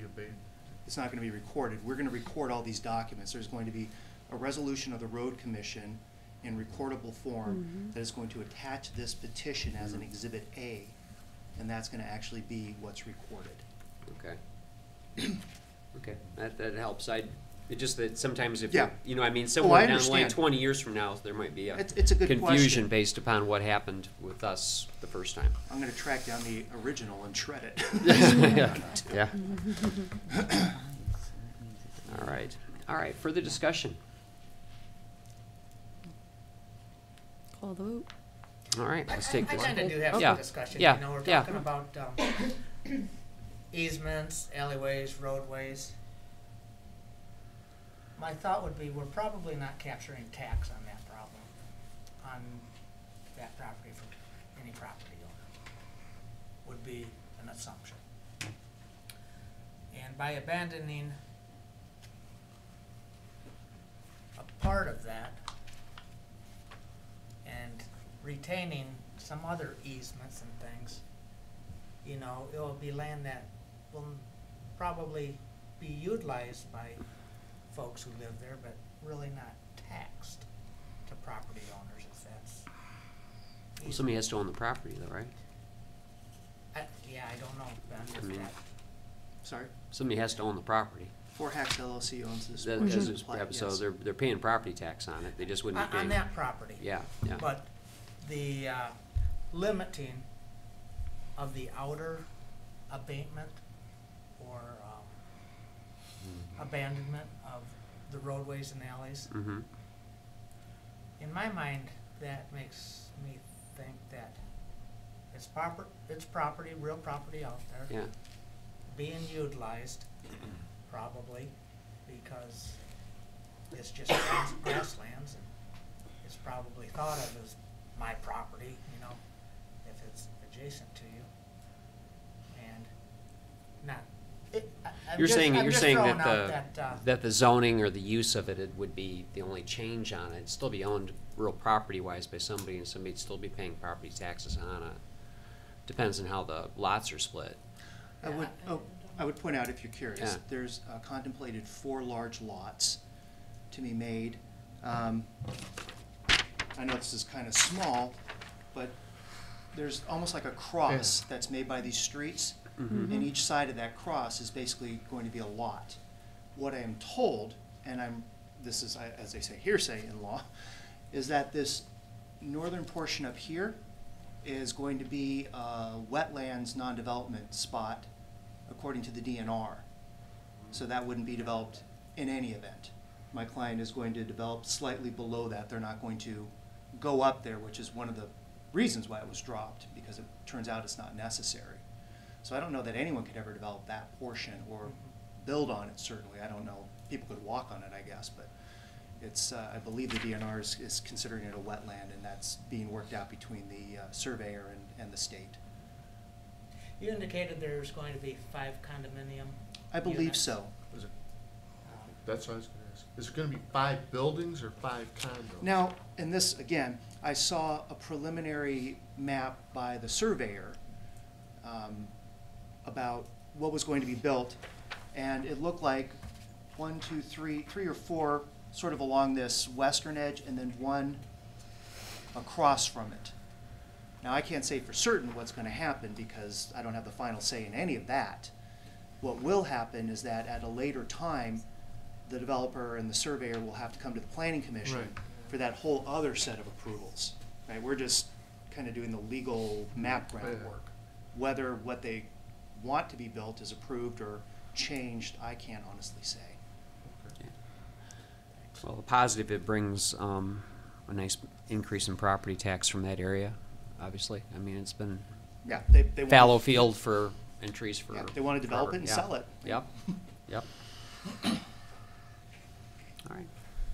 recorded. We're going to record all these documents. There's going to be a resolution of the road commission in recordable form that is going to attach this petition as an Exhibit A, and that's going to actually be what's recorded. Okay. Okay, that helps. It just that sometimes if, Yeah. you know, I mean, I somewhere down the line, understand. 20 years from now, there might be a It's a good confusion question. based upon what happened with us the first time. I'm going to track down the original and shred it. Yeah. All right, further discussion. Call the vote. All right, let's take this. I kinda do have Yeah, some discussion, yeah, you know, we're yeah. talking about, easements, alleyways, roadways. My thought would be, we're probably not capturing tax on that problem, on that property from any property owner, would be an assumption. And by abandoning a part of that and retaining some other easements and things, you know, it will be land that will probably be utilized by folks who live there, but really not taxed to property owners, if that's. Well, somebody has to own the property though, right? Yeah, I don't know, Ben, I if mean- that, Sorry? Somebody has to own the property. Four Hacks LLC owns this. That- portion that's of just- the plat, So yes. they're paying property tax on it. They just wouldn't be paying. on that property. Yeah, yeah. But the limiting of the outer abatement or abandonment of the roadways and alleys, Mm-hmm. in my mind, that makes me think that it's property, real property out there, Yeah. being utilized, probably, because it's just grasslands, and it's probably thought of as my property, you know, if it's adjacent to you. And not, I'm You're just saying throwing that out that the zoning or the use of it would be the only change on it. It'd still be owned real property-wise by somebody, and somebody'd still be paying property taxes on it. Depends on how the lots are split. I would point out, if you're curious, Yeah. there's contemplated 4 large lots to be made. I know this is kind of small, but there's almost like a cross that's made by these streets, and each side of that cross is basically going to be a lot. What I am told, and this is, as they say, hearsay in law, is that this northern portion up here is going to be a wetlands non-development spot according to the DNR. So that wouldn't be developed in any event. My client is going to develop slightly below that. They're not going to go up there, which is one of the reasons why it was dropped, because it turns out it's not necessary. So I don't know that anyone could ever develop that portion or build on it, certainly. I don't know. People could walk on it, I guess, but it's, I believe the DNR is considering it a wetland, and that's being worked out between the surveyor and the state. You indicated there's going to be 5 condominium. I believe units. so. Is it, that's what I was gonna ask. Is it gonna be 5 buildings or 5 condos? Now, and this, again, I saw a preliminary map by the surveyor about what was going to be built, and it looked like 1, 2, 3 or 4 sort of along this western edge, and then 1 across from it. Now, I can't say for certain what's going to happen because I don't have the final say in any of that. What will happen is that at a later time, the developer and the surveyor will have to come to the planning commission Right. for that whole other set of approvals. Right? We're just kind of doing the legal map groundwork. Whether what they want to be built is approved or changed, I can't honestly say. Well, the positive, it brings a nice increase in property tax from that area, obviously. I mean, it's been Yeah, they want fallow field for entries for. Yeah, they want to develop forever. it and Yeah. sell it. Yep, yep. All right.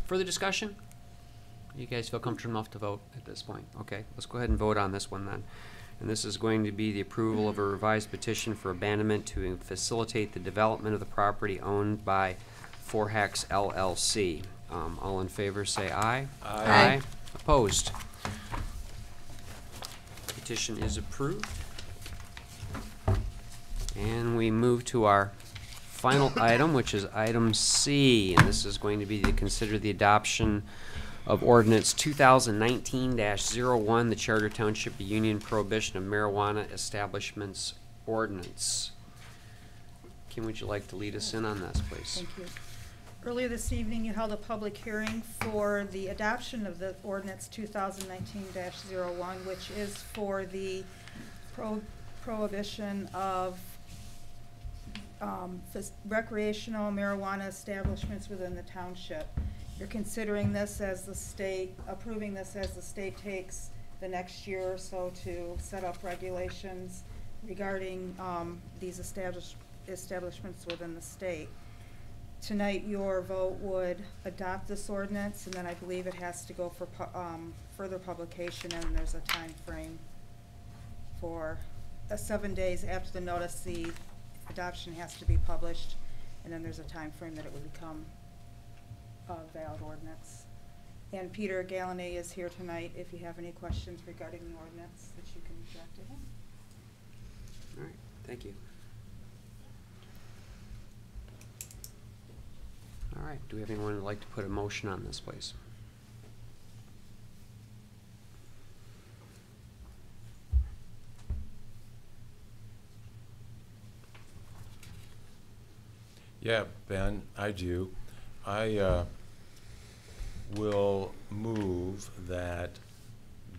Further discussion? You guys feel comfortable enough to vote at this point? Okay, let's go ahead and vote on this one then. And this is going to be the approval of a revised petition for abandonment to facilitate the development of the property owned by Four Hacks LLC. All in favor, say aye. Aye. Opposed? Petition is approved. And we move to our final item, which is item C, and this is going to be to consider the adoption of ordinance 2019-01, the Charter Township Union Prohibition of Marijuana Establishments Ordinance. Kim, would you like to lead us in on this, please? Thank you. Earlier this evening, you held a public hearing for the adoption of the ordinance 2019-01, which is for the prohibition of recreational marijuana establishments within the township. You're considering this as the state, approving this as the state takes the next year or so to set up regulations regarding these establishments within the state. Tonight, your vote would adopt this ordinance, and then I believe it has to go for further publication, and there's a time frame for 7 days after the notice. The adoption has to be published, and then there's a time frame that it would become a valid ordinance. And Peter Galaney is here tonight if you have any questions regarding the ordinance that you can direct to him. All right, thank you. All right, do we have anyone who'd like to put a motion on this, please? Yeah, Ben, I do. I will move that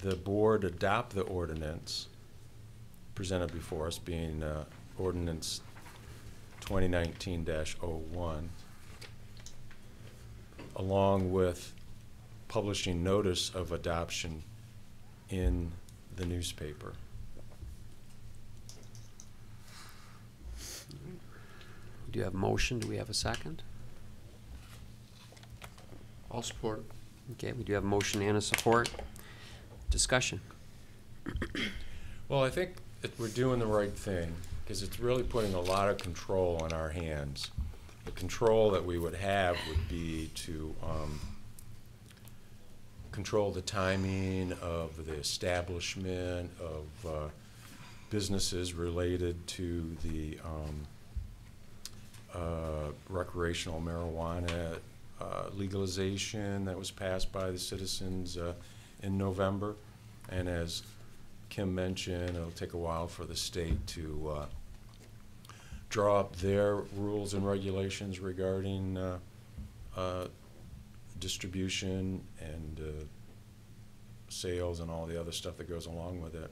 the board adopt the ordinance presented before us, being ordinance 2019-01, along with publishing notice of adoption in the newspaper. We do have a motion. Do we have a second? I'll support. Okay, we do have a motion and a support. Discussion. Well, I think that we're doing the right thing, because it's really putting a lot of control in our hands. The control that we would have would be to control the timing of the establishment of businesses related to the recreational marijuana legalization that was passed by the citizens in November. And as Kim mentioned, it'll take a while for the state to draw up their rules and regulations regarding distribution and sales and all the other stuff that goes along with it.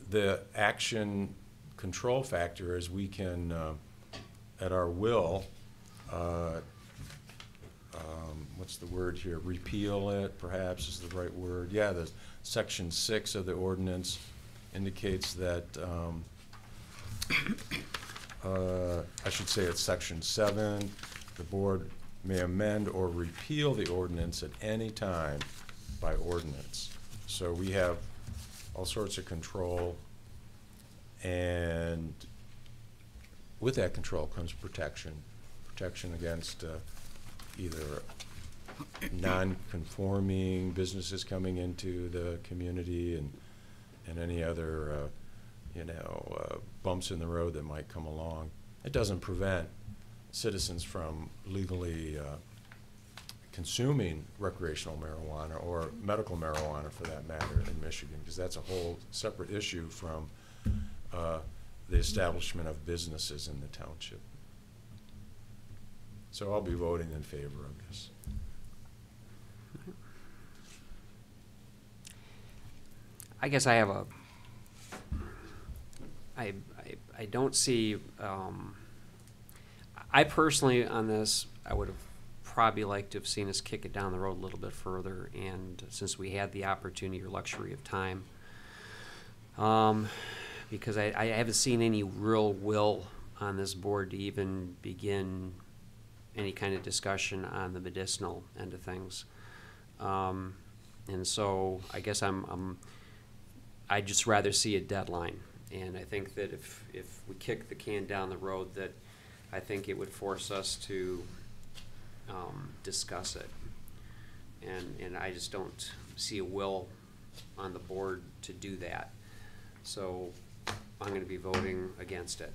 The action control factor is we can, at our will, what's the word here, repeal it, perhaps is the right word. Yeah, the section 6 of the ordinance indicates that, I should say it's section 7, the board may amend or repeal the ordinance at any time by ordinance. So we have all sorts of control, and with that control comes protection against either non-conforming businesses coming into the community and any other bumps in the road that might come along. It doesn't prevent citizens from legally consuming recreational marijuana or medical marijuana, for that matter, in Michigan, because that's a whole separate issue from the establishment of businesses in the township. So I'll be voting in favor of this. I guess I have a, I don't see, I personally on this, I would have probably liked to have seen us kick it down the road a little bit further, and since we had the opportunity or luxury of time, because I haven't seen any real will on this board to even begin any kind of discussion on the medicinal end of things. And so I guess I'd just rather see a deadline. And I think that if we kick the can down the road, that I think it would force us to discuss it. And I just don't see a will on the board to do that. So I'm going to be voting against it.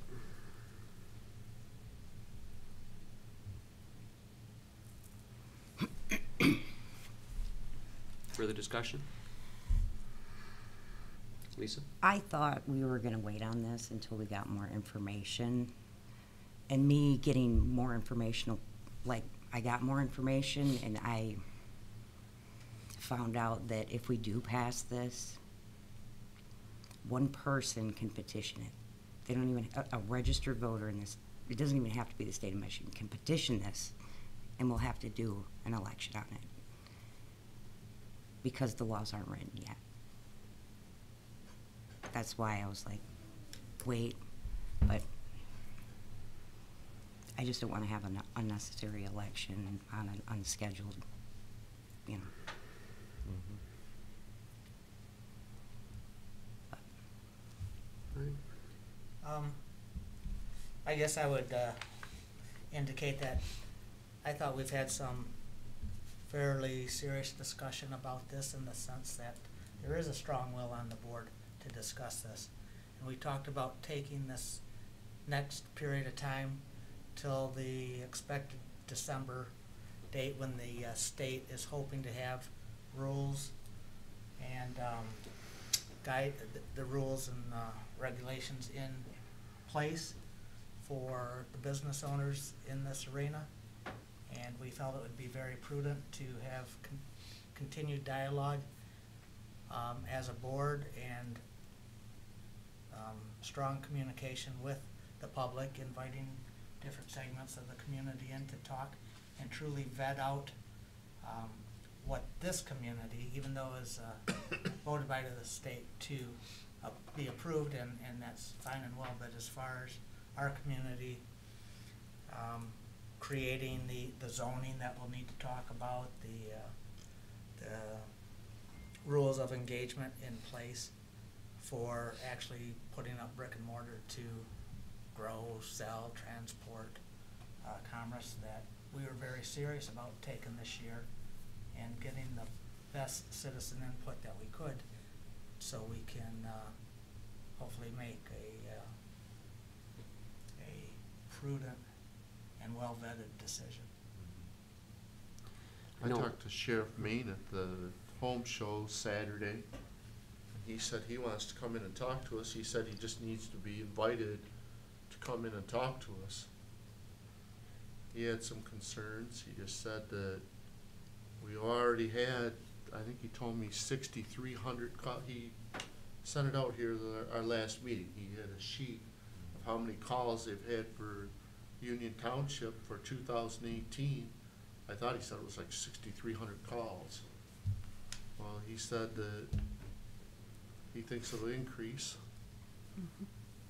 discussion? Lisa? I thought we were gonna wait on this until we got more information. And me getting more information, like, I got more information and I found out that if we do pass this, one person can petition it. They don't even, a registered voter in this, it doesn't even have to be the state of Michigan, can petition this, and we'll have to do an election on it. Because the laws aren't written yet. That's why I was like, wait, but I just don't want to have an unnecessary election on an unscheduled, you know. I guess I would indicate that I thought we've had some fairly serious discussion about this in the sense that there is a strong will on the board to discuss this. And we talked about taking this next period of time till the expected December date when the state is hoping to have rules and guide the rules and regulations in place for the business owners in this arena. And we felt it would be very prudent to have continued dialogue as a board and strong communication with the public, inviting different segments of the community in to talk and truly vet out what this community, even though it's voted by the state to be approved, and that's fine and well, but as far as our community creating the zoning that we'll need to talk about, the rules of engagement in place for actually putting up brick and mortar to grow, sell, transport, commerce, that we were very serious about taking this year and getting the best citizen input that we could so we can hopefully make a prudent and well-vetted decision. I talked to Sheriff Main at the home show Saturday. He said he wants to come in and talk to us. He said he just needs to be invited to come in and talk to us. He had some concerns. He just said that we already had, I think he told me 6,300 he sent it out here our last meeting. He had a sheet of how many calls they've had for Union Township for 2018. I thought he said it was like 6,300 calls. Well, he said that he thinks it'll increase.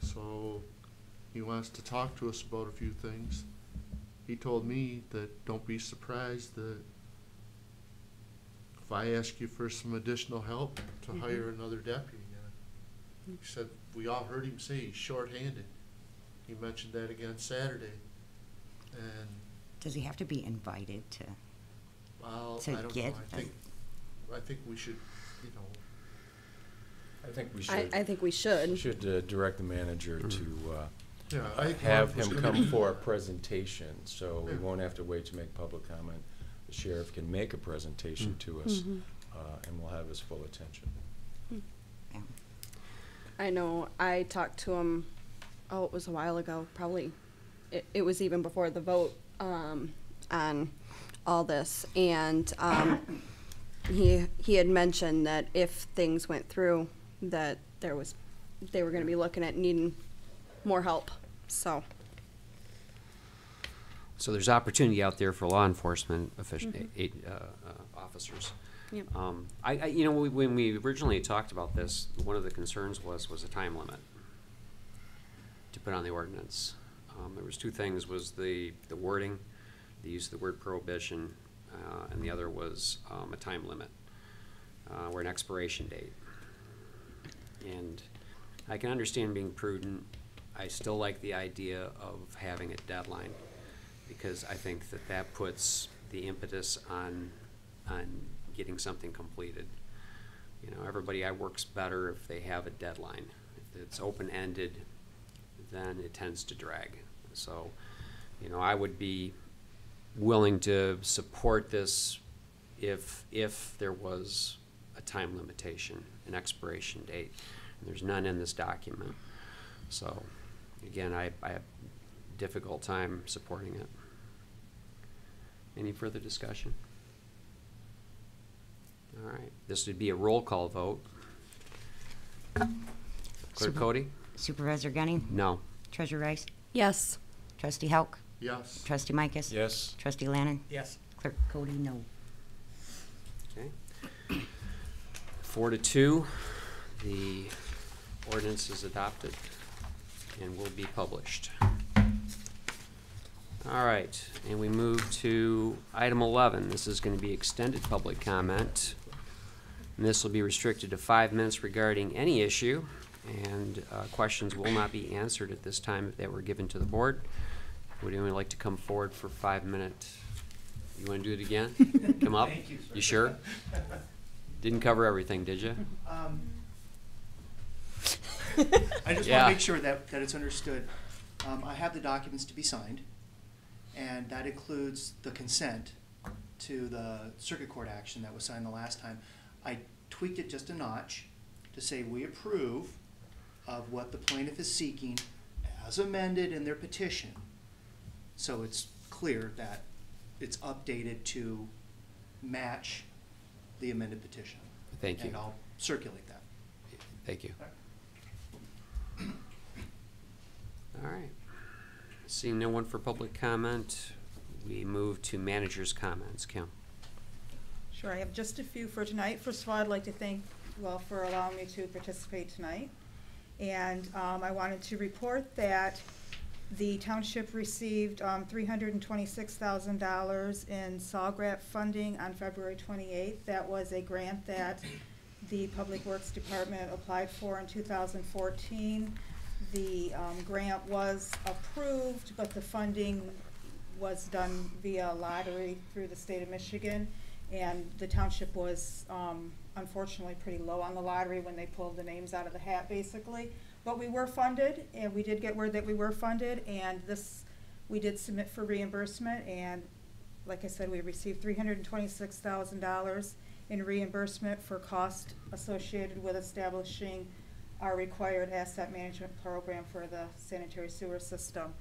So he wants to talk to us about a few things. He told me that don't be surprised that if I ask you for some additional help to hire another deputy. He said, we all heard him say he's short-handed. He mentioned that again Saturday. And Does he have to be invited to? well, To I don't get know. I think we should, you know. I think we should. I think we should. Should direct the manager to Yeah, I have was him gonna- come for a presentation, so we Yeah. won't have to wait to make public comment. The sheriff can make a presentation to us, and we'll have his full attention. Yeah. I know I talked to him, it was a while ago, probably, it was even before the vote, on all this, and, he had mentioned that if things went through, that they were gonna be looking at needing more help, so. So there's opportunity out there for law enforcement officers. Yep. You know, when we originally talked about this, one of the concerns was a time limit to put on the ordinance. There was two things, was the wording, the use of the word prohibition, and the other was a time limit, or an expiration date. And I can understand being prudent. I still like the idea of having a deadline, because I think that puts the impetus on getting something completed. You know, everybody works better if they have a deadline. If it's open-ended, then it tends to drag. So, you know, I would be willing to support this if there was a time limitation, an expiration date. And there's none in this document. So, again, I have a difficult time supporting it. Any further discussion? All right, this would be a roll call vote. Clerk Super- Cody? Supervisor Gunning? No. Treasurer Rice? Yes. Trustee Hauk? Yes. Trustee Micus? Yes. Trustee Lannan? Yes. Clerk Cody, no. Okay. 4-2, the ordinance is adopted and will be published. All right, and we move to item 11. This is going to be extended public comment. And this will be restricted to 5 minutes regarding any issue, and questions will not be answered at this time if they were given to the board. Would anyone like to come forward for 5 minutes? You want to do it again? Come up? Thank you, sir. You sure? Didn't cover everything, did you? I just Yeah. want to make sure that it's understood. I have the documents to be signed, and that includes the consent to the circuit court action that was signed the last time. I tweaked it just a notch to say we approve of what the plaintiff is seeking as amended in their petition. So it's clear that it's updated to match the amended petition. Thank you. And I'll circulate that. Thank you. All right. Seeing no one for public comment, we move to manager's comments. Kim? Sure, I have just a few for tonight. First of all, I'd like to thank you all for allowing me to participate tonight. And I wanted to report that the township received $326,000 in Sawgrant funding on February 28th. That was a grant that the Public Works Department applied for in 2014. The grant was approved, but the funding was done via lottery through the state of Michigan. And the township was unfortunately pretty low on the lottery when they pulled the names out of the hat, basically. But we were funded, and we did get word that we were funded, and we did submit for reimbursement, and like I said, we received $326,000 in reimbursement for cost associated with establishing our required asset management program for the sanitary sewer system.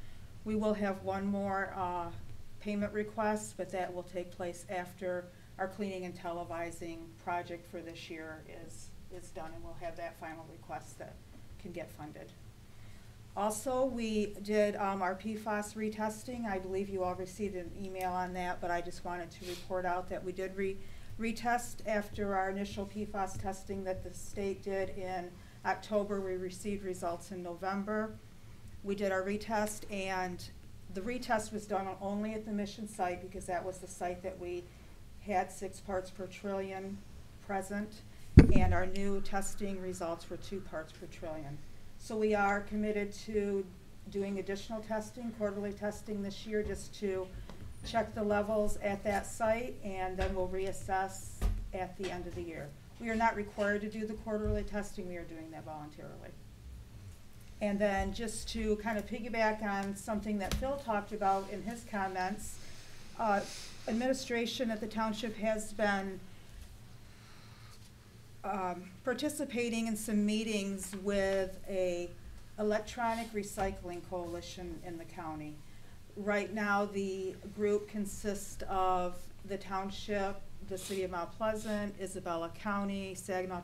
We will have one more payment request, but that will take place after our cleaning and televising project for this year is done, and we'll have that final request that can get funded. Also, we did our PFAS retesting. I believe you all received an email on that, but I just wanted to report out that we did retest after our initial PFAS testing that the state did in October. We received results in November. We did our retest, and the retest was done only at the Mission site because that was the site that we had 6 parts per trillion present, and our new testing results were 2 parts per trillion. So we are committed to doing additional testing, quarterly testing this year, just to check the levels at that site, and then we'll reassess at the end of the year. We are not required to do the quarterly testing, we are doing that voluntarily. And then just to kind of piggyback on something that Phil talked about in his comments, administration at the township has been participating in some meetings with a electronic recycling coalition in the county. Right now, the group consists of the township, the city of Mount Pleasant, Isabella County, Saginaw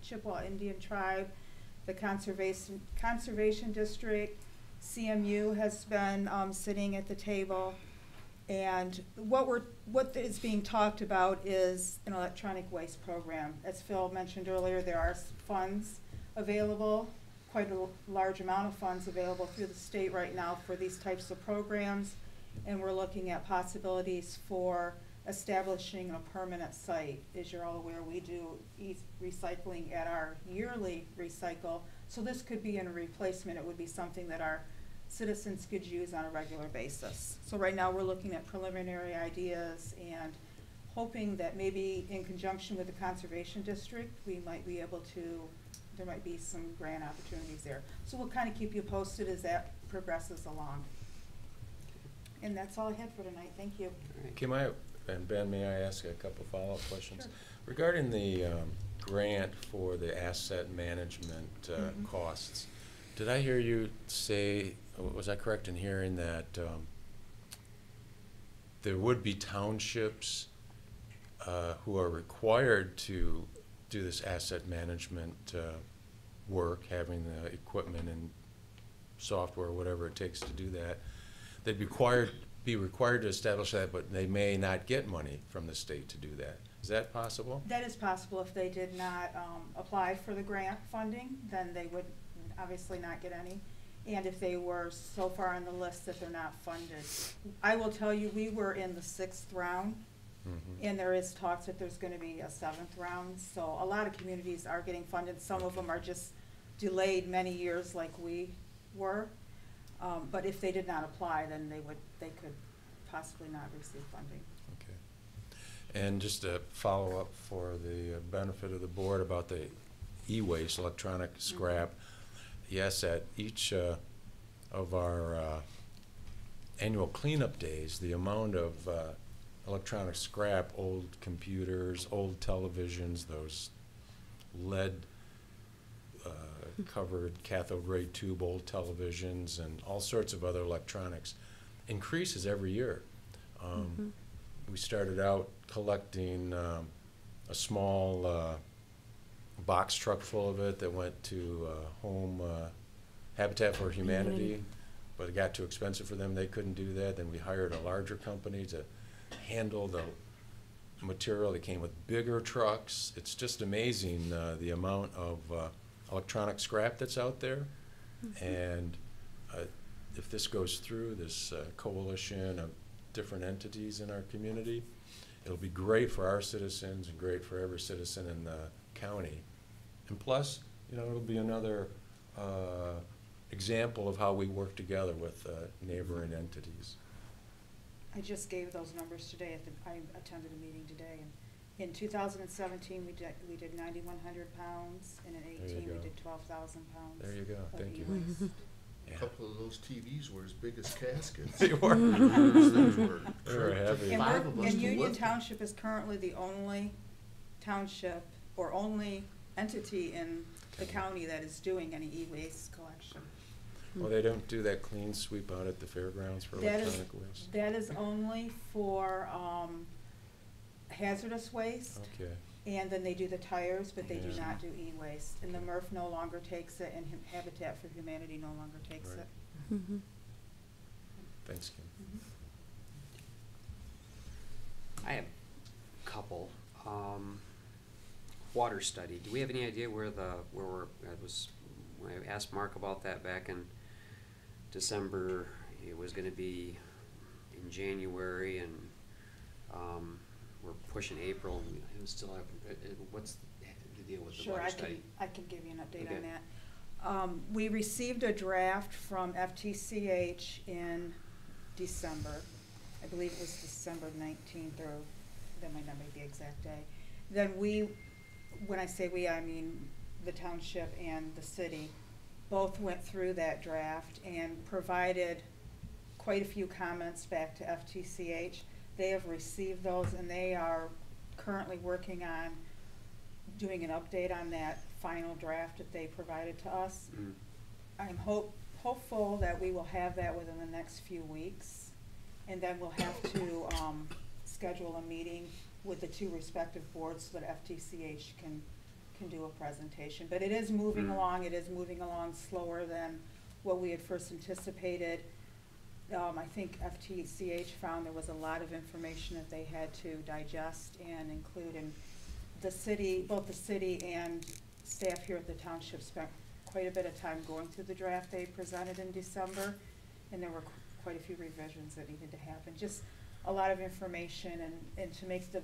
Chippewa Indian Tribe, the Conservation District. CMU has been sitting at the table. And what is being talked about is an electronic waste program. As Phil mentioned earlier, there are funds available, quite a large amount of funds available through the state right now for these types of programs. And we're looking at possibilities for establishing a permanent site. As you're all aware, we do recycling at our yearly recycle. So this could be in a replacement. It would be something that our citizens could use on a regular basis. So right now we're looking at preliminary ideas and hoping that maybe in conjunction with the Conservation District, we might be able to, there might be some grant opportunities there. So we'll kind of keep you posted as that progresses along. And that's all I had for tonight. Thank you. Kim, and Ben, may I ask a couple follow-up questions? Sure. Regarding the grant for the asset management costs. Did I hear you say, was I correct in hearing that there would be townships who are required to do this asset management work, having the equipment and software, whatever it takes to do that? They'd be required to establish that, but they may not get money from the state to do that. Is that possible? That is possible. If they did not apply for the grant funding, then they would obviously not get any. And if they were so far on the list that they're not funded. I will tell you, we were in the 6th round, and there is talks that there's going to be a 7th round. So a lot of communities are getting funded. Some of them are just delayed many years like we were. But if they did not apply, then they could possibly not receive funding. Okay. And just a follow-up for the benefit of the board about the e-waste, electronic scrap. Yes, at each of our annual cleanup days, the amount of electronic scrap, old computers, old televisions, those lead covered cathode ray tube old televisions and all sorts of other electronics increases every year. We started out collecting a small box truck full of it that went to home Habitat for Humanity, but it got too expensive for them. They couldn't do that. Then we hired a larger company to handle the material. They came with bigger trucks. It's just amazing the amount of electronic scrap that's out there. And if this goes through, this coalition of different entities in our community, it'll be great for our citizens and great for every citizen in the county. And plus, you know, it'll be another example of how we work together with neighboring entities. I just gave those numbers today. I attended a meeting today, and in 2017 we did 9,100 pounds, and in 18 we did 12,000 pounds. There you go. Thank you. E-waste. Yeah. A couple of those TVs were as big as caskets. They were. They were heavy. And, Five of us to Union lift them. Township is currently the only township or only entity in the county that is doing any e-waste collection. Well, they don't do that clean sweep out at the fairgrounds for That is- electronic waste? That is only for hazardous waste, Okay. and then they do the tires, but they do Yeah. not do e-waste. And the MRF no longer takes it, and Habitat for Humanity no longer takes Right. it. Thanks, Kim. I have a couple. Water study. Do we have any idea where we're, when I asked Mark about that back in December, it was gonna be in January, and we're pushing April, and we still have, what's the deal with the Sure, water study? I can give you an update Okay. on that. We received a draft from FTCH in December. I believe it was December 19th, or that might not be the exact day. Then when I say we, I mean the township and the city, both went through that draft and provided quite a few comments back to FTCH. They have received those, and they are currently working on doing an update on that final draft that they provided to us. Mm. I'm hopeful that we will have that within the next few weeks, and then we'll have to schedule a meeting with the two respective boards so that FTCH can do a presentation. But it is moving along. It is moving along slower than what we had first anticipated. I think FTCH found there was a lot of information that they had to digest and include, and the city, both the city and staff here at the township spent quite a bit of time going through the draft they presented in December, and there were quite a few revisions that needed to happen. Just a lot of information, and to make the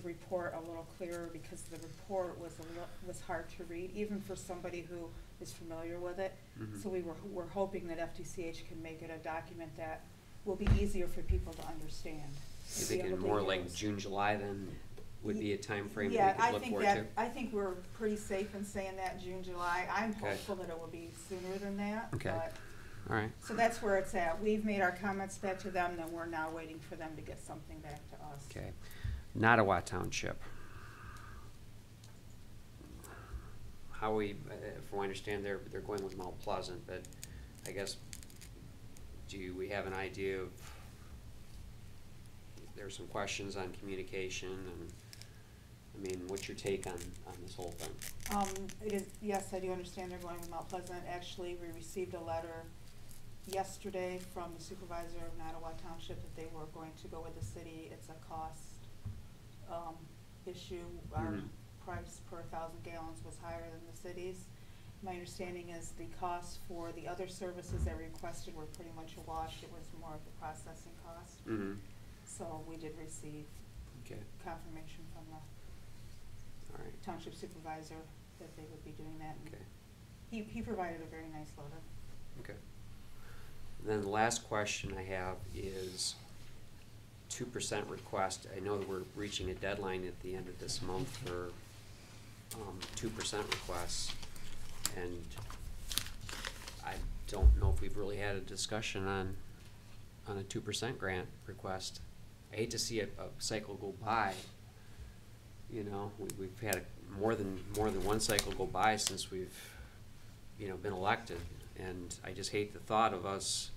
report a little clearer, because the report was hard to read, even for somebody who is familiar with it. Mhm. So we're hoping that FTCH can make it a document that will be easier for people to understand. You to be able thinking to more like use. June, July then would be a time frame we Yeah, could I look think forward to? I think we're pretty safe in saying that June, July. I'm Okay. hopeful that it will be sooner than that. Okay. But All right. so that's where it's at. We've made our comments back to them, then we're now waiting for them to get something back to us. Okay. Nottawa Township. how we, if I understand, they're going with Mount Pleasant, but I guess, do we have an idea of, there's some questions on communication, and, I mean, what's your take on this whole thing? It is, yes, I do understand they're going with Mount Pleasant. Actually, we received a letter yesterday from the supervisor of Nottawa Township that they were going to go with the city. It's a cost, issue. Our Mhm. price per 1,000 gallons was higher than the city's. My understanding is the costs for the other services that we requested were pretty much a wash. It was more of the processing cost. Mm-hmm. So we did receive Okay, confirmation from the all right, township supervisor that they would be doing that. And okay, he provided a very nice letter. okay. And then the last question I have is 2% request. I know that we're reaching a deadline at the end of this month for 2% requests, and I don't know if we've really had a discussion on a 2% grant request. I hate to see a cycle go by. You know, we've had more than one cycle go by since we've, you know, been elected, and I just hate the thought of us,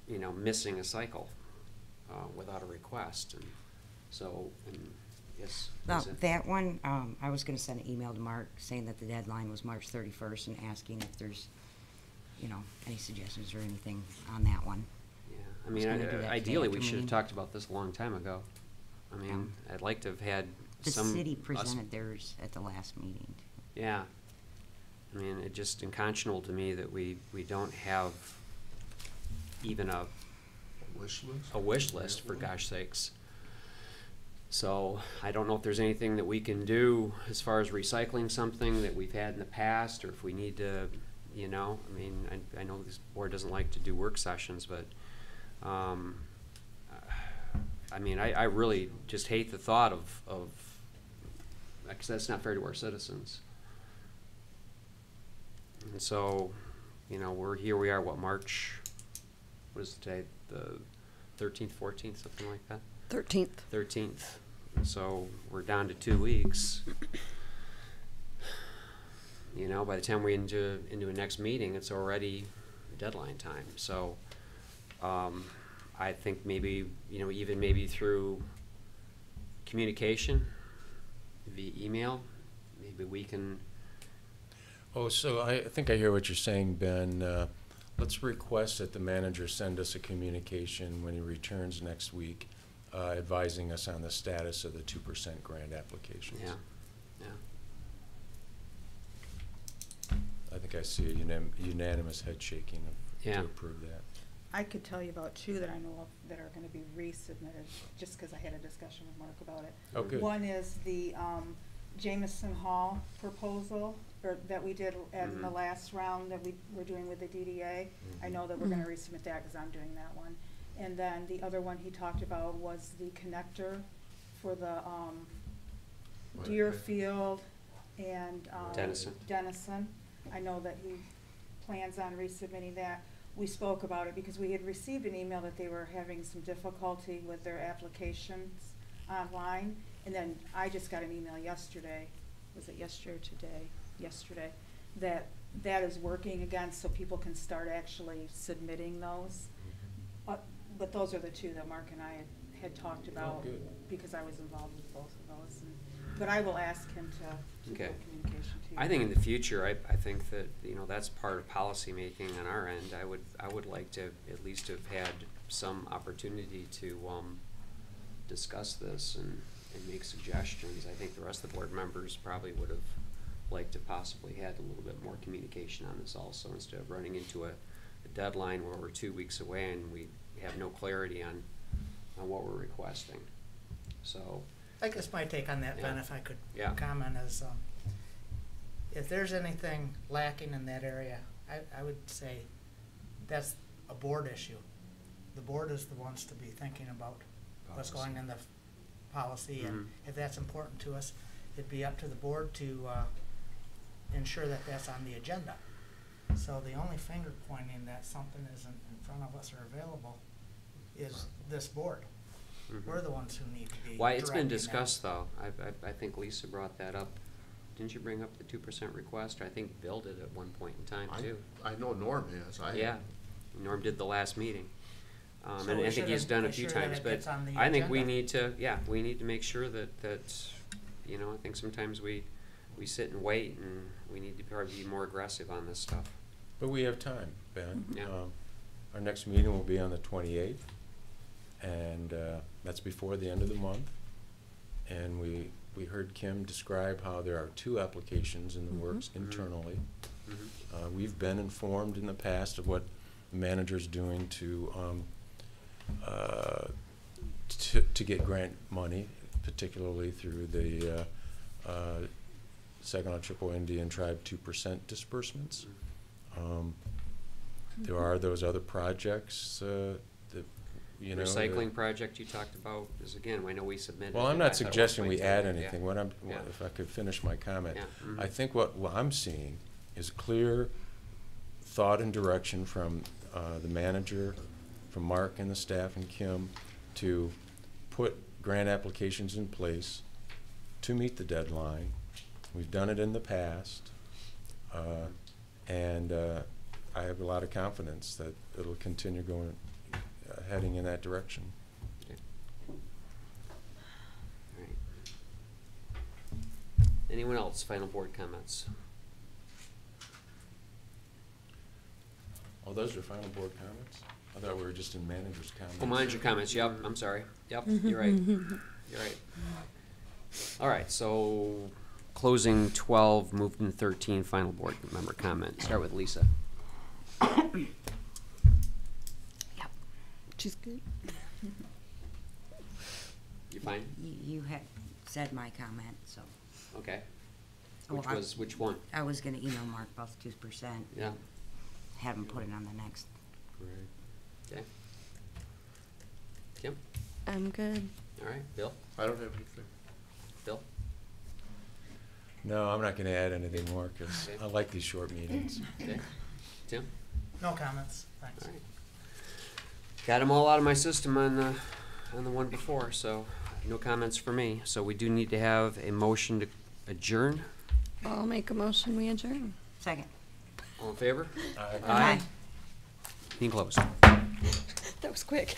you know, missing a cycle without a request. And so, and yes. Now, Lisa? that one, I was gonna send an email to Mark saying that the deadline was March 31st and asking if there's, you know, any suggestions or anything on that one. Yeah, I I was mean, gonna do that today ideally, we after should have meeting. talked about this a long time ago. I mean, I'd like to have had The some. city us- presented theirs at the last meeting. Yeah. I mean, it just unconscionable to me that we don't have even a Wish list? wish list, for gosh sakes. So I don't know if there's anything that we can do as far as recycling something that we've had in the past, or if we need to, you know, I mean, I know this board doesn't like to do work sessions, but, I mean, I really just hate the thought of, because that's not fair to our citizens. And so, you know, here we are, what, March, what is today, the 13th, 14th, something like that? 13th. 13th. And so we're down to 2 weeks. You know, by the time we're into a next meeting, it's already deadline time. So I think maybe, you know, even maybe through communication via email, maybe we can. Oh, so I think I hear what you're saying, Ben. Let's request that the manager send us a communication when he returns next week, advising us on the status of the 2% grant applications. Yeah, yeah. I think I see a unanimous head shaking Yeah. to approve that. I could tell you about two that I know of that are gonna be resubmitted, just because I had a discussion with Mark about it. Oh, good. One is the Jameson Hall proposal, or that we did in the Mhm. last round that we were doing with the DDA. I know that we're gonna resubmit that because I'm doing that one. And then the other one he talked about was the connector for the Deerfield and Dennison. I know that he plans on resubmitting that. We spoke about it because we had received an email that they were having some difficulty with their applications online. And then I just got an email yesterday, was it yesterday or today? Yesterday, that is working again, so people can start actually submitting those. But those are the two that Mark and I had talked about, good. because I was involved with both of those. But I will ask him to keep Okay. that communication to you. I think in the future, I think that, you know, that's part of policy making on our end. I would like to at least have had some opportunity to discuss this and make suggestions. I think the rest of the board members probably would have liked to possibly had a little bit more communication on this also, instead of running into a deadline where we're 2 weeks away and we have no clarity on what we're requesting. So, I guess my take on that, Ben, Yeah. if I could Yeah. comment, is if there's anything lacking in that area, I would say that's a board issue. The board is the ones to be thinking about what's Policy. going in the policy, and Mhm. if that's important to us, it'd be up to the board to ensure that that's on the agenda. So the only finger pointing that something isn't in front of us or available is this board. mhm. We're the ones who need to be Why, it's been directing that. discussed though. I think Lisa brought that up didn't you bring up the 2% request? I think Bill did at one point in time, too. I know Norm has, Yeah, Norm did the last meeting. So And we I think he's should done a few ensure that times, it but gets on the I think we agenda. need to, yeah, we need to make sure that, you know, I think sometimes we sit and wait, and we need to probably be more aggressive on this stuff. But we have time, Ben. Yeah. Our next meeting will be on the 28th, and that's before the end of the month. And we heard Kim describe how there are 2 applications in the works internally. We've been informed in the past of what the manager's doing to get grant money, particularly through the Saginaw Chippewa Indian Tribe 2% disbursements. There are those other projects that, you know. Recycling project you talked about is, again, I know we submitted. Well, I'm it. I not thought it was suggesting we quite add good, yeah. anything. Yeah. If I could finish my comment. Yeah. I think what I'm seeing is clear thought and direction from the manager, from Mark and the staff and Kim, to put grant applications in place to meet the deadline. We've done it in the past, and I have a lot of confidence that it'll continue going, heading in that direction. Okay. All right. Anyone else? Final board comments? Oh, those are final board comments? I thought we were just in manager's comments. Oh, manager comments, yep, I'm sorry. Yep, you're right. You're right. All right, so closing 12, moving to 13, final board member comment. Start with Lisa. Yep. She's good. You fine? You had said my comment, so. Okay. Well, I- Which one? I was gonna email Mark about the 2%, Yeah. have him put it on the next. Okay. Kim? I'm good. All right. Bill? I don't have anything. Bill? No, I'm not gonna add anything more, because Okay. I like these short meetings. Okay. Tim? No comments, thanks. All right. Got them all out of my system on the one before, so no comments for me. So we do need to have a motion to adjourn. I'll make a motion, we adjourn. Second. All in favor? Aye. Aye. Meeting closed. That was quick.